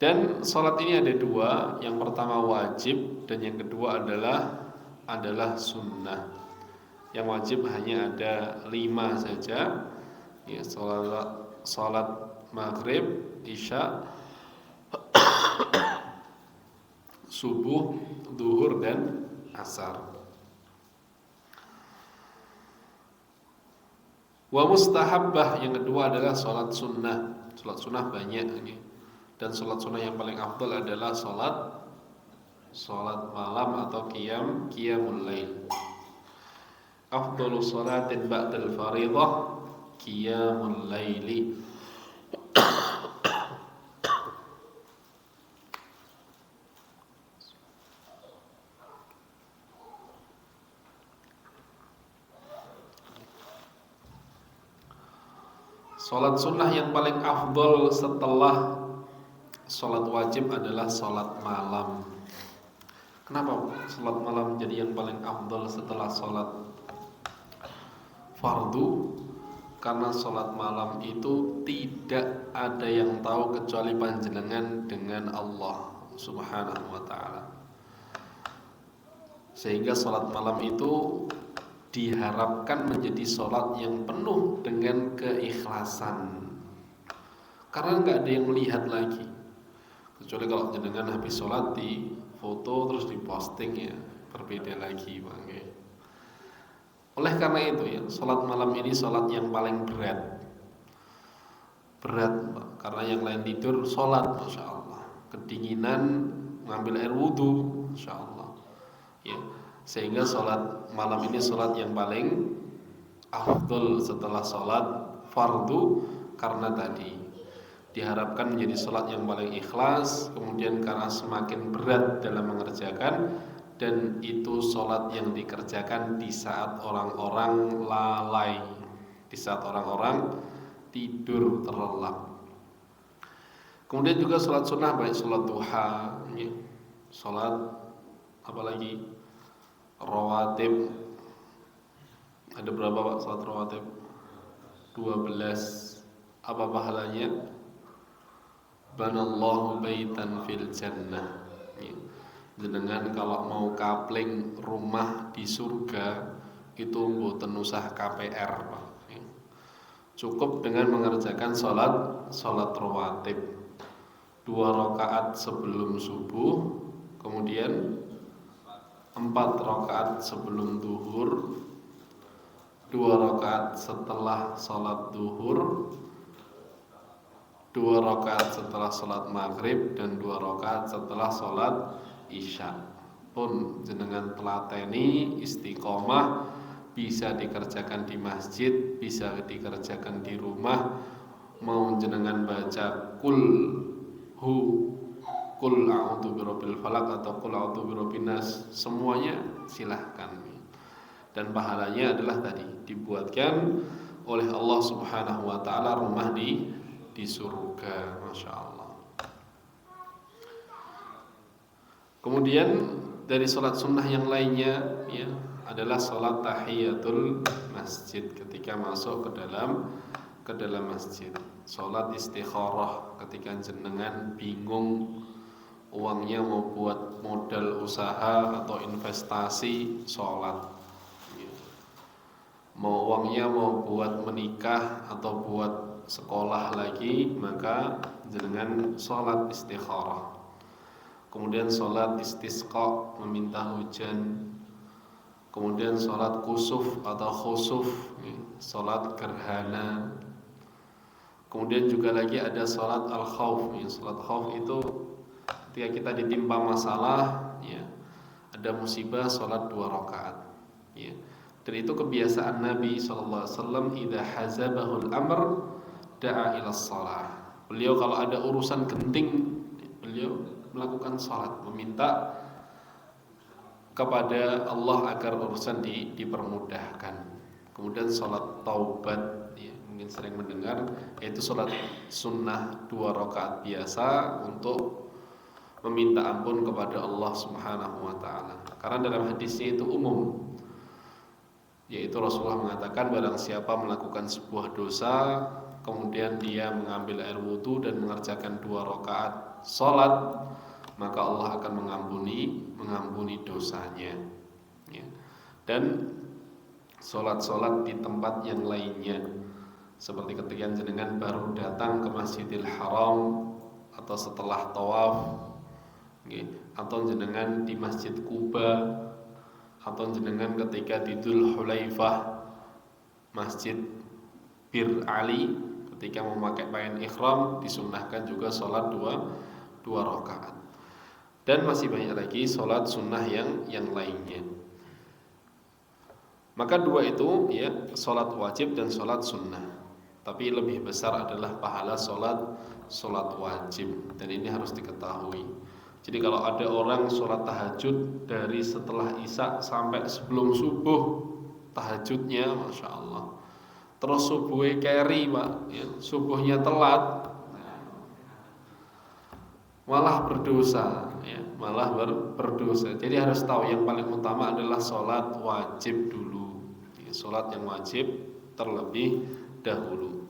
Dan salat ini ada dua, yang pertama wajib dan yang kedua adalah sunnah. Yang wajib hanya ada 5 saja, ya, salat maghrib, isya, subuh, zuhur dan asar. Wa mustahabbah, yang kedua adalah salat sunnah. Salat sunnah banyak ini. Dan salat sunnah yang paling afdal adalah salat malam atau qiyamul lail. Afdalu salatin ba'dal fariidhah qiyamul laili. Salat sunnah yang paling afdal setelah salat wajib adalah salat malam. Kenapa salat malam jadi yang paling afdal setelah salat fardu? Karena salat malam itu tidak ada yang tahu kecuali panjenengan dengan Allah Subhanahu wa taala. Sehingga salat malam itu diharapkan menjadi salat yang penuh dengan keikhlasan. Karena nggak ada yang melihat lagi. Kecuali kalau jenengan habis sholat di foto terus diposting, ya berbeda lagi, Bang. Oleh karena itu ya, sholat malam ini sholat yang paling berat, Bang. Karena yang lain tidur, sholat, masya Allah. Kedinginan, ngambil air wudhu, masya Allah. Ya, sehingga sholat malam ini sholat yang paling afdal setelah sholat fardu, karena tadi diharapkan menjadi sholat yang paling ikhlas. Kemudian karena semakin berat dalam mengerjakan, dan itu sholat yang dikerjakan di saat orang-orang lalai, di saat orang-orang tidur terlelap. Kemudian juga sholat sunnah, baik sholat duha, sholat apalagi rawatib. Ada berapa, Pak, sholat rawatib? 12. Apa pahalanya? Banallahu baitan fil jannah. Ya. Jenengan kalau mau kapling rumah di surga itu mboten usah KPR, Pak. Ya. Cukup dengan mengerjakan salat rawatib 2 rakaat sebelum subuh, kemudian 4 rakaat sebelum duhur, 2 rakaat setelah salat duhur, 2 rakaat setelah sholat maghrib, dan 2 rakaat setelah sholat isya. Pun jenengan telateni istiqomah, bisa dikerjakan di masjid, bisa dikerjakan di rumah. Mau jenengan baca kul a'udzu birabbil falaq atau kul a'udzu birabbin nas, semuanya silahkan. Dan pahalanya adalah tadi dibuatkan oleh Allah Subhanahu wa taala rumah di surga, Masya Allah. Kemudian dari sholat sunnah yang lainnya ya, adalah sholat tahiyatul masjid ketika masuk ke dalam masjid. Sholat istikharah ketika jenengan bingung uangnya mau buat modal usaha atau investasi, sholat. Mau uangnya mau buat menikah atau buat sekolah lagi, maka jenengan sholat istikharah. Kemudian sholat istisqa, meminta hujan. Kemudian sholat kusuf atau khusuf, sholat gerhana. Kemudian juga lagi ada sholat al-khawf. Sholat khawf itu ketika kita ditimpa masalah, ya, ada musibah, sholat 2 rakaat. Ya. Dan itu kebiasaan Nabi SAW, idza hazabahul amr da'a ila shalah. Beliau kalau ada urusan genting, beliau melakukan salat, meminta kepada Allah agar urusan dipermudahkan. Kemudian salat taubat, ya, mungkin sering mendengar, yaitu salat sunnah 2 rakaat biasa untuk meminta ampun kepada Allah Subhanahu wa taala. Karena dalam hadisnya itu umum, yaitu Rasulullah mengatakan barang siapa melakukan sebuah dosa, kemudian dia mengambil air wudhu dan mengerjakan 2 rakaat salat, maka Allah akan mengampuni dosanya. Ya. Dan salat-salat di tempat yang lainnya, seperti ketika jenengan baru datang ke Masjidil Haram atau setelah tawaf, ya, atau jenengan di Masjid Kuba, atau jenengan ketika di Dzul Hulaifah, Masjid Bir Ali, ketika memakai pakaian ihram disunnahkan juga sholat 2 rakaat. Dan masih banyak lagi sholat sunnah yang lainnya. Maka 2 itu ya, sholat wajib dan sholat sunnah. Tapi lebih besar adalah pahala sholat wajib, dan ini harus diketahui. Jadi kalau ada orang sholat tahajud dari setelah isya sampai sebelum subuh, tahajudnya Masya Allah, terus subuhnya carry Pak, ya, subuhnya telat, malah berdosa, ya, malah berdosa. Jadi harus tahu yang paling utama adalah sholat wajib dulu, ya, sholat yang wajib terlebih dahulu.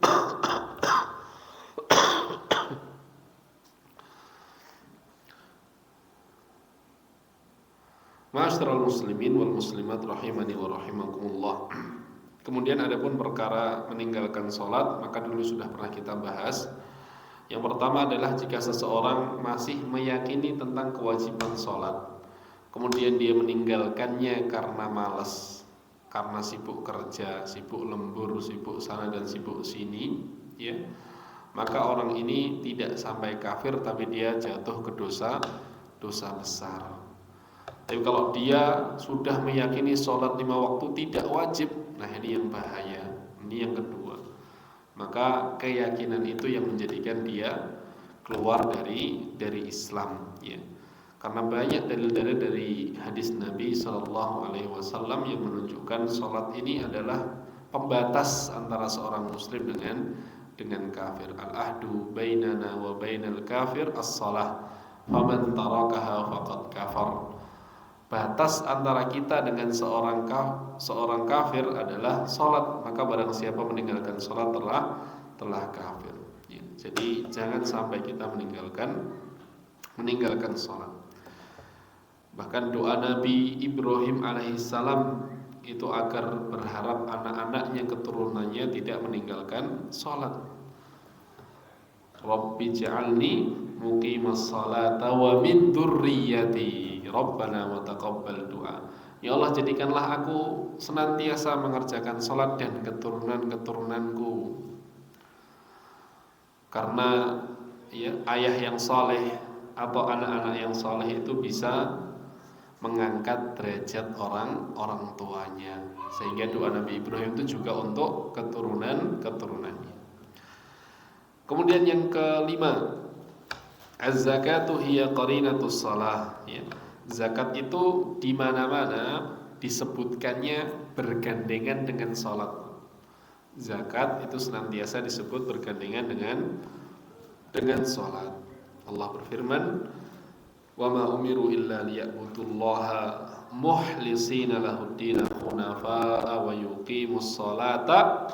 Ma'asyiral muslimin wal muslimat rahimani wa rahimakumullah. Kemudian adapun perkara meninggalkan sholat, maka dulu sudah pernah kita bahas. Yang pertama adalah jika seseorang masih meyakini tentang kewajiban sholat, kemudian dia meninggalkannya karena malas, karena sibuk kerja, sibuk lembur, sibuk sana dan sibuk sini, ya, maka orang ini tidak sampai kafir, tapi dia jatuh ke dosa besar. Tapi kalau dia sudah meyakini sholat 5 waktu tidak wajib, nah ini yang bahaya, ini yang kedua. Maka keyakinan itu yang menjadikan dia keluar dari Islam, ya. Karena banyak dalil-dalil dari hadis Nabi SAW yang menunjukkan sholat ini adalah pembatas antara seorang muslim dengan kafir. Al-ahdu bainana wa bainal kafir as-salah, faman tarakaha faqad kafar. Batas antara kita dengan seorang kafir adalah sholat, maka barang siapa meninggalkan sholat kafir. Ya, jadi jangan sampai kita meninggalkan sholat. Bahkan doa Nabi Ibrahim alaihissalam itu agar berharap anak-anaknya, keturunannya tidak meninggalkan sholat. Rabbi ja'alni muqimas salata wa min dzurriyyati Rabbana wa taqabbal du'a. Ya Allah, jadikanlah aku senantiasa mengerjakan sholat dan keturunan-keturunanku. Karena ya, ayah yang saleh atau anak-anak yang saleh itu bisa mengangkat derajat orang tuanya. Sehingga doa Nabi Ibrahim itu juga untuk keturunannya. Kemudian yang kelima, az-zakatu hiya qarinatus shalah, ya. Zakat itu di mana-mana disebutkannya bergandengan dengan salat. Zakat itu senantiasa disebut bergandengan dengan salat. Allah berfirman, "Wa ma umiru illa liya'budullaha mukhlisina lahud-din hunafa'a wa yuqimus salata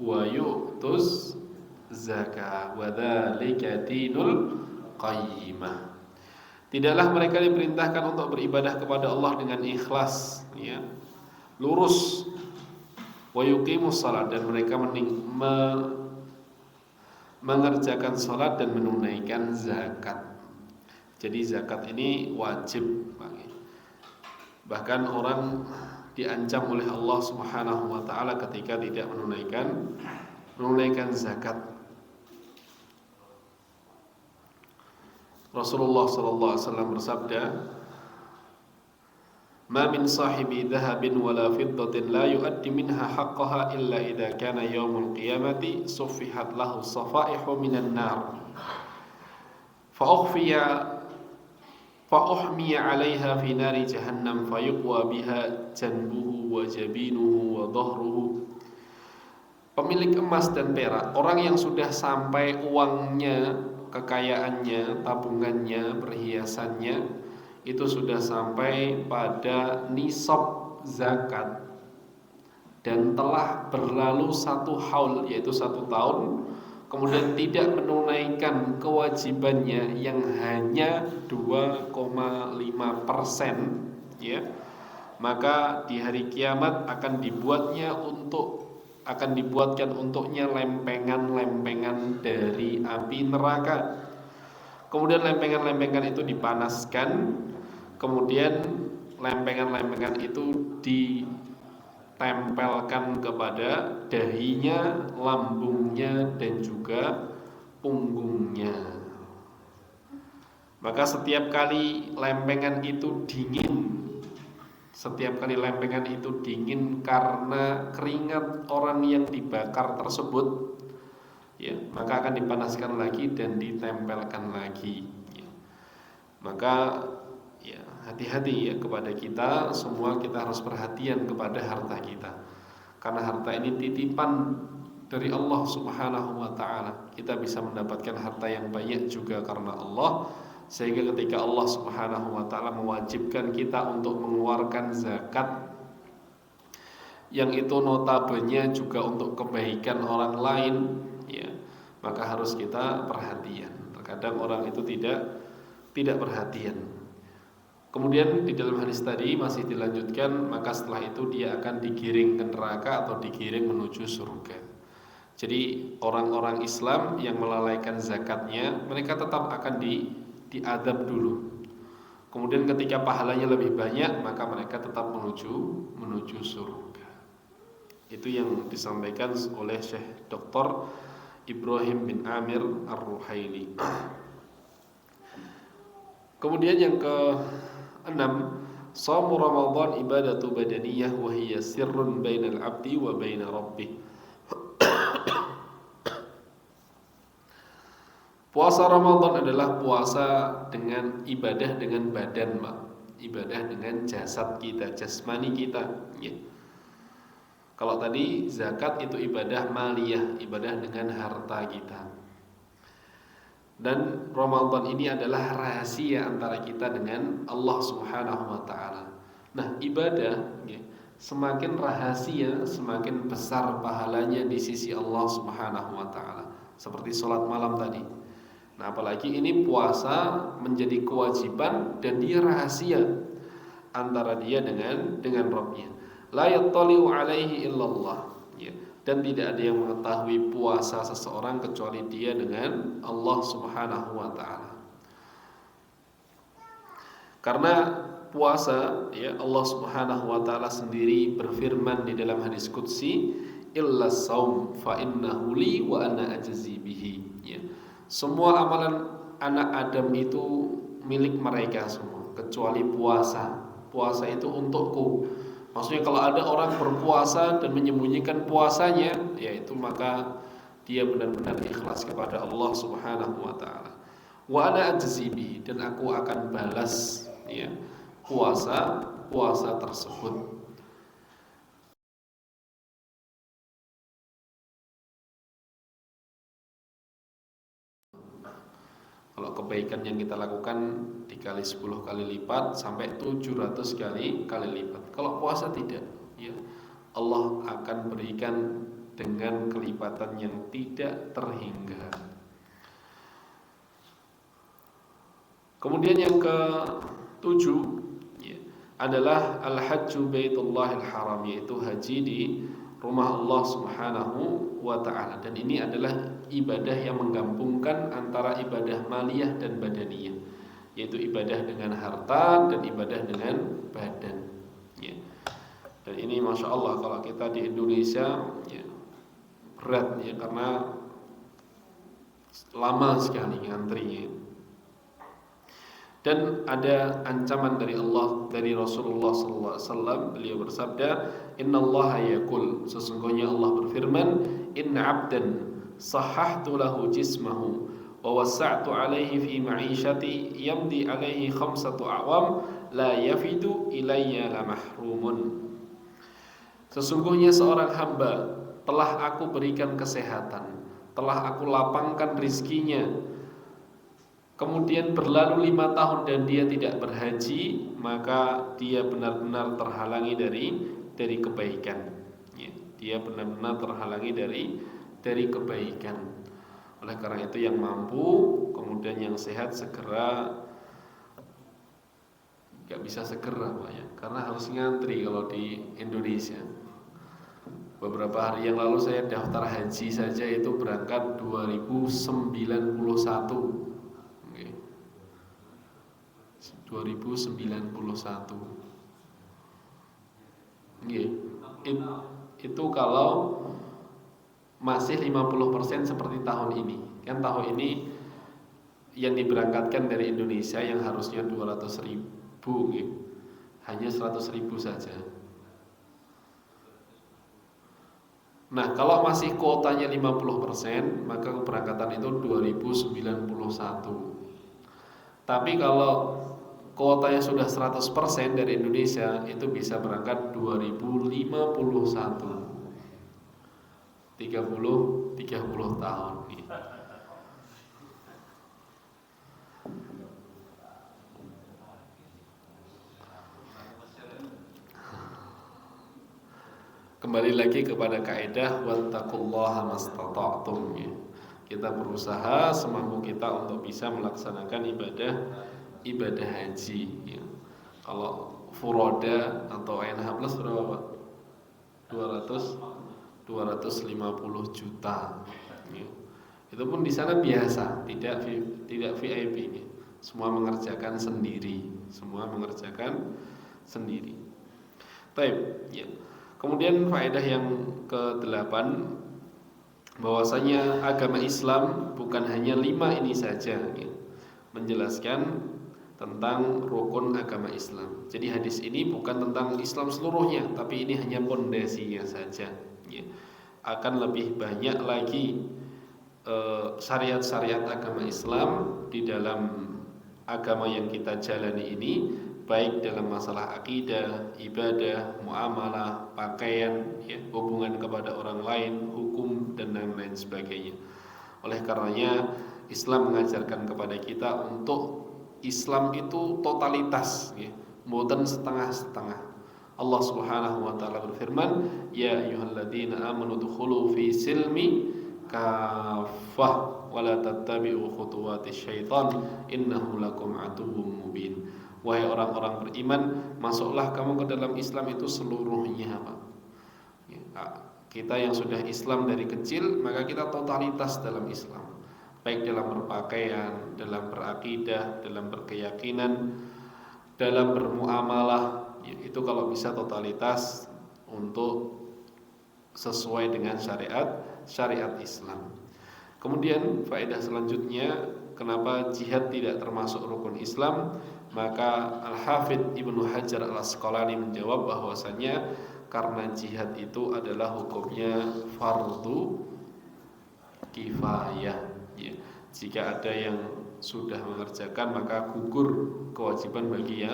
wa yu'tuz zakah wa dzalika dinul qayyimah." Tidaklah mereka diperintahkan untuk beribadah kepada Allah dengan ikhlas, ya, lurus, wa yuqimus salat, dan mereka mengerjakan salat dan menunaikan zakat. Jadi zakat ini wajib. Bahkan orang diancam oleh Allah Subhanahu wa taala ketika tidak menunaikan zakat. Rasulullah sallallahu alaihi wasallam bersabda, "Ma min sahibi dhahabin wala fiddatin la yu'addi minha haqqaha illa idza kana yaumul qiyamati suffihat lahu safaihu minan nar fa uhmiya 'alaiha fi nari jahannam fayuqwa biha janbuhu wa jabinuhu wa dhahruhu." Pemilik emas dan perak, orang yang sudah sampai uangnya, kekayaannya, tabungannya, perhiasannya itu sudah sampai pada nisab zakat dan telah berlalu 1 haul, yaitu 1 tahun, kemudian tidak menunaikan kewajibannya yang hanya 2,5%, ya, maka di hari kiamat akan dibuatkan untuknya lempengan-lempengan dari api neraka. Kemudian lempengan-lempengan itu dipanaskan, kemudian lempengan-lempengan itu ditempelkan kepada dahinya, lambungnya, dan juga punggungnya. Maka setiap kali lempengan itu dingin karena keringat orang yang dibakar tersebut, ya, maka akan dipanaskan lagi dan ditempelkan lagi, ya. Maka ya, hati-hati ya kepada kita semua, kita harus perhatian kepada harta kita, karena harta ini titipan dari Allah Subhanahu wa taala. Kita bisa mendapatkan harta yang banyak juga karena Allah, sehingga ketika Allah Subhanahu wa taala mewajibkan kita untuk mengeluarkan zakat, yang itu notabene juga untuk kebaikan orang lain, ya, maka harus kita perhatian. Terkadang orang itu tidak perhatian. Kemudian di dalam hadis tadi masih dilanjutkan, maka setelah itu dia akan digiring ke neraka atau digiring menuju surga. Jadi orang-orang Islam yang melalaikan zakatnya, mereka tetap akan diadab dulu. Kemudian ketika pahalanya lebih banyak, maka mereka tetap menuju surga. Itu yang disampaikan oleh Syekh Dr. Ibrahim bin Amir Ar-Ruhaili. Kemudian yang ke-6, shaum Ramadan ibadatu badaniyah wa hiya sirrun bainal 'abdi wa baina rabbih. Puasa Ramadan adalah puasa dengan ibadah dengan badan, Pak. Ibadah dengan jasad kita, jasmani kita, ya. Kalau tadi zakat itu ibadah maliyah, ibadah dengan harta kita. Dan Ramadan ini adalah rahasia antara kita dengan Allah Subhanahu wa taala. Nah, ibadah, ya, semakin rahasia, semakin besar pahalanya di sisi Allah Subhanahu wa taala. Seperti sholat malam tadi. Nah, apalagi ini puasa menjadi kewajiban dan dia rahasia antara dia dengan Rabbnya. La yattali'u alaihi illallah. Ya. Dan tidak ada yang mengetahui puasa seseorang kecuali dia dengan Allah Subhanahu wa taala. Karena puasa, ya, Allah Subhanahu wa taala sendiri berfirman di dalam hadis qudsi, illa saum fa innahu li wa ana ajzi bihi, ya. Semua amalan anak Adam itu milik mereka semua kecuali puasa. Puasa itu untukku. Maksudnya kalau ada orang berpuasa dan menyembunyikan puasanya, yaitu maka dia benar-benar ikhlas kepada Allah Subhanahu wa taala. Wa ana ajzi bihi, dan aku akan balas, ya, puasa tersebut. Kalau kebaikan yang kita lakukan dikali 10 kali lipat sampai 700 kali lipat. Kalau puasa tidak, ya, Allah akan berikan dengan kelipatan yang tidak terhingga. Kemudian yang ke-7, ya, adalah al-hajju baitullahil haram, yaitu haji di rumah Allah Subhanahu wa ta'ala. Dan ini adalah ibadah yang menggabungkan antara ibadah maliyah dan badaniyah, yaitu ibadah dengan harta dan ibadah dengan badan, ya. Dan ini Masya Allah kalau kita di Indonesia, ya, berat, ya, karena lama sekali ngantrinya. Dan ada ancaman dari Allah, dari Rasulullah SAW. Beliau bersabda, innallaha yaqul, sesungguhnya Allah berfirman, inna abdan sahhahtu lahu jismahu wa wasa'tu alaihi fi ma'ishati yamdi alaihi khamsatu a'wam la yafidu ilayya la mahrumun. Sesungguhnya seorang hamba telah aku berikan kesehatan, telah aku lapangkan rizkinya, kemudian berlalu 5 tahun dan dia tidak berhaji, maka dia benar-benar terhalangi dari kebaikan, ya. Dia benar-benar terhalangi dari kebaikan. Oleh karena itu yang mampu, kemudian yang sehat segera, gak bisa segera Pak, ya, karena harus ngantri kalau di Indonesia. Beberapa hari yang lalu saya daftar haji saja itu berangkat 2091. 2091. Itu kalau masih 50% seperti tahun ini. Kan tahun ini yang diberangkatkan dari Indonesia yang harusnya 200.000, hanya 100.000 saja. Nah, kalau masih kuotanya 50%, maka keberangkatan itu 2091. Tapi kalau kuotanya sudah 100% dari Indonesia, itu bisa berangkat 2051. 30 tahun. Kembali lagi kepada kaidah wattaqullaha mastata'tum, ya. Kita berusaha semampu kita untuk bisa melaksanakan ibadah haji, ya. Kalau furoda atau NH plus berapa Pak? 250 juta, ya. Itu pun di sana biasa, tidak VIP, ya. Semua mengerjakan sendiri. Baik, ya. Kemudian faedah yang ke-8, bahwasanya agama Islam bukan hanya 5 ini saja, ya, menjelaskan tentang rukun agama Islam. Jadi hadis ini bukan tentang Islam seluruhnya, tapi ini hanya pondasinya saja, ya. Akan lebih banyak lagi syariat-syariat agama Islam di dalam agama yang kita jalani ini, baik dalam masalah akidah, ibadah, muamalah, pakaian, ya, hubungan kepada orang lain, hukum, dan lain-lain sebagainya. Oleh karenanya Islam mengajarkan kepada kita untuk Islam itu totalitas, ya, bukan setengah-setengah. Allah Subhanahu wa taala berfirman, "Ya ayyuhalladzina amanu dkhulu fi silmi kaffah wa la tattabi'u khutuwatis syaitan innahu lakum aduwwum mubin." Wahai orang-orang beriman, masuklah kamu ke dalam Islam itu seluruhnya, Pak. Kita yang sudah Islam dari kecil, maka kita totalitas dalam Islam, baik dalam berpakaian, dalam berakidah, dalam berkeyakinan, dalam bermuamalah. Itu kalau bisa totalitas untuk sesuai dengan syariat Islam. Kemudian faedah selanjutnya, kenapa jihad tidak termasuk rukun Islam? Maka Al-Hafidz Ibnu Hajar Al-Asqalani menjawab bahwasanya karena jihad itu adalah hukumnya fardu kifayah. Ya. Jika ada yang sudah mengerjakan, maka gugur kewajiban bagi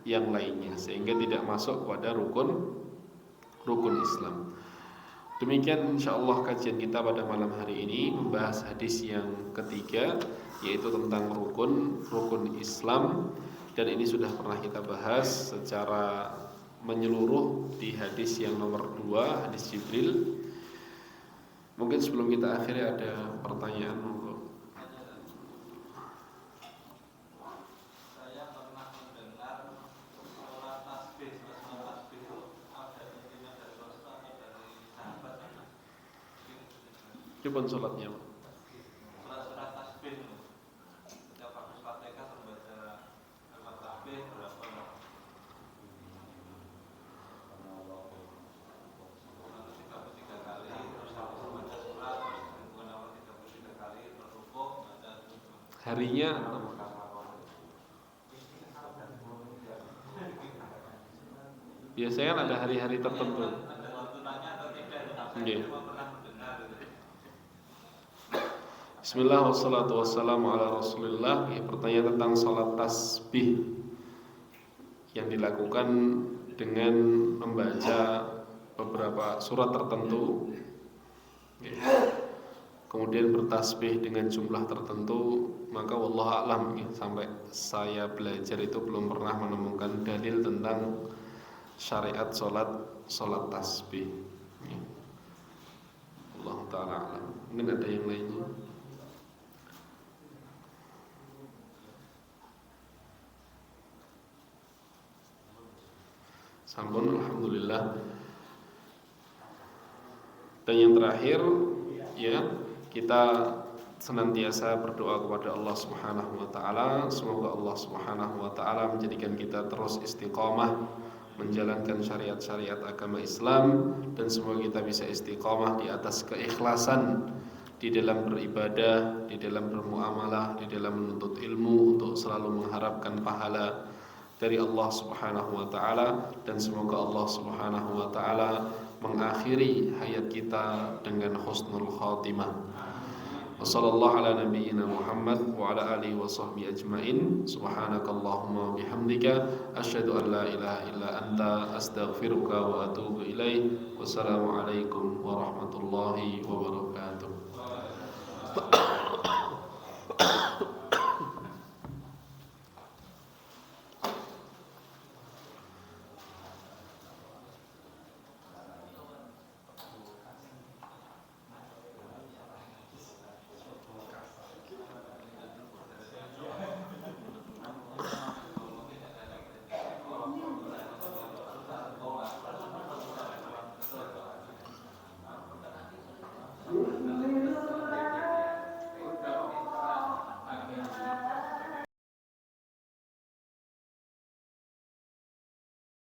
yang lainnya, sehingga tidak masuk pada rukun Islam. Demikian insyaallah kajian kita pada malam hari ini, membahas hadis yang ketiga, yaitu tentang rukun Islam. Dan ini sudah pernah kita bahas secara menyeluruh di hadis yang nomor 2, hadis Jibril. Mungkin sebelum kita akhiri ada pertanyaan. Saya pernah mendengar sholat tasbih, tasbih itu ada intinya dari Rasul atau dari sahabat. Coba sholatnya. Sholat tasbih itu setiap habis Fatihah membaca kalimat tasbih berapa? Harinya biasanya kan ada hari-hari tertentu. Okay. Bismillah wassalatu wassalamu ala rasulillah. Pertanyaan tentang salat tasbih yang dilakukan dengan membaca beberapa surat tertentu, kemudian bertasbih dengan jumlah tertentu. Maka wallahu a'lam, sampai saya belajar itu belum pernah menemukan dalil tentang syariat salat tasbih. Allah taala a'lam. Mungkin ada yang lainnya. Sampun, alhamdulillah. Dan yang terakhir, ya, kita senantiasa berdoa kepada Allah Subhanahu wa taala, semoga Allah Subhanahu wa taala menjadikan kita terus istiqomah menjalankan syariat-syariat agama Islam, dan semoga kita bisa istiqomah di atas keikhlasan di dalam beribadah, di dalam bermuamalah, di dalam menuntut ilmu, untuk selalu mengharapkan pahala dari Allah Subhanahu wa taala, dan semoga Allah Subhanahu wa taala mengakhiri hayat kita dengan husnul khatimah. Wassallallahu ala nabiyyina Muhammad wa ala alihi wa sahbihi ajmain. Subhanakallahumma wa bihamdika asyhadu an la ilaha illa anta astaghfiruka wa atubu ilaik. Wassalamu alaikum warahmatullahi wabarakatuh.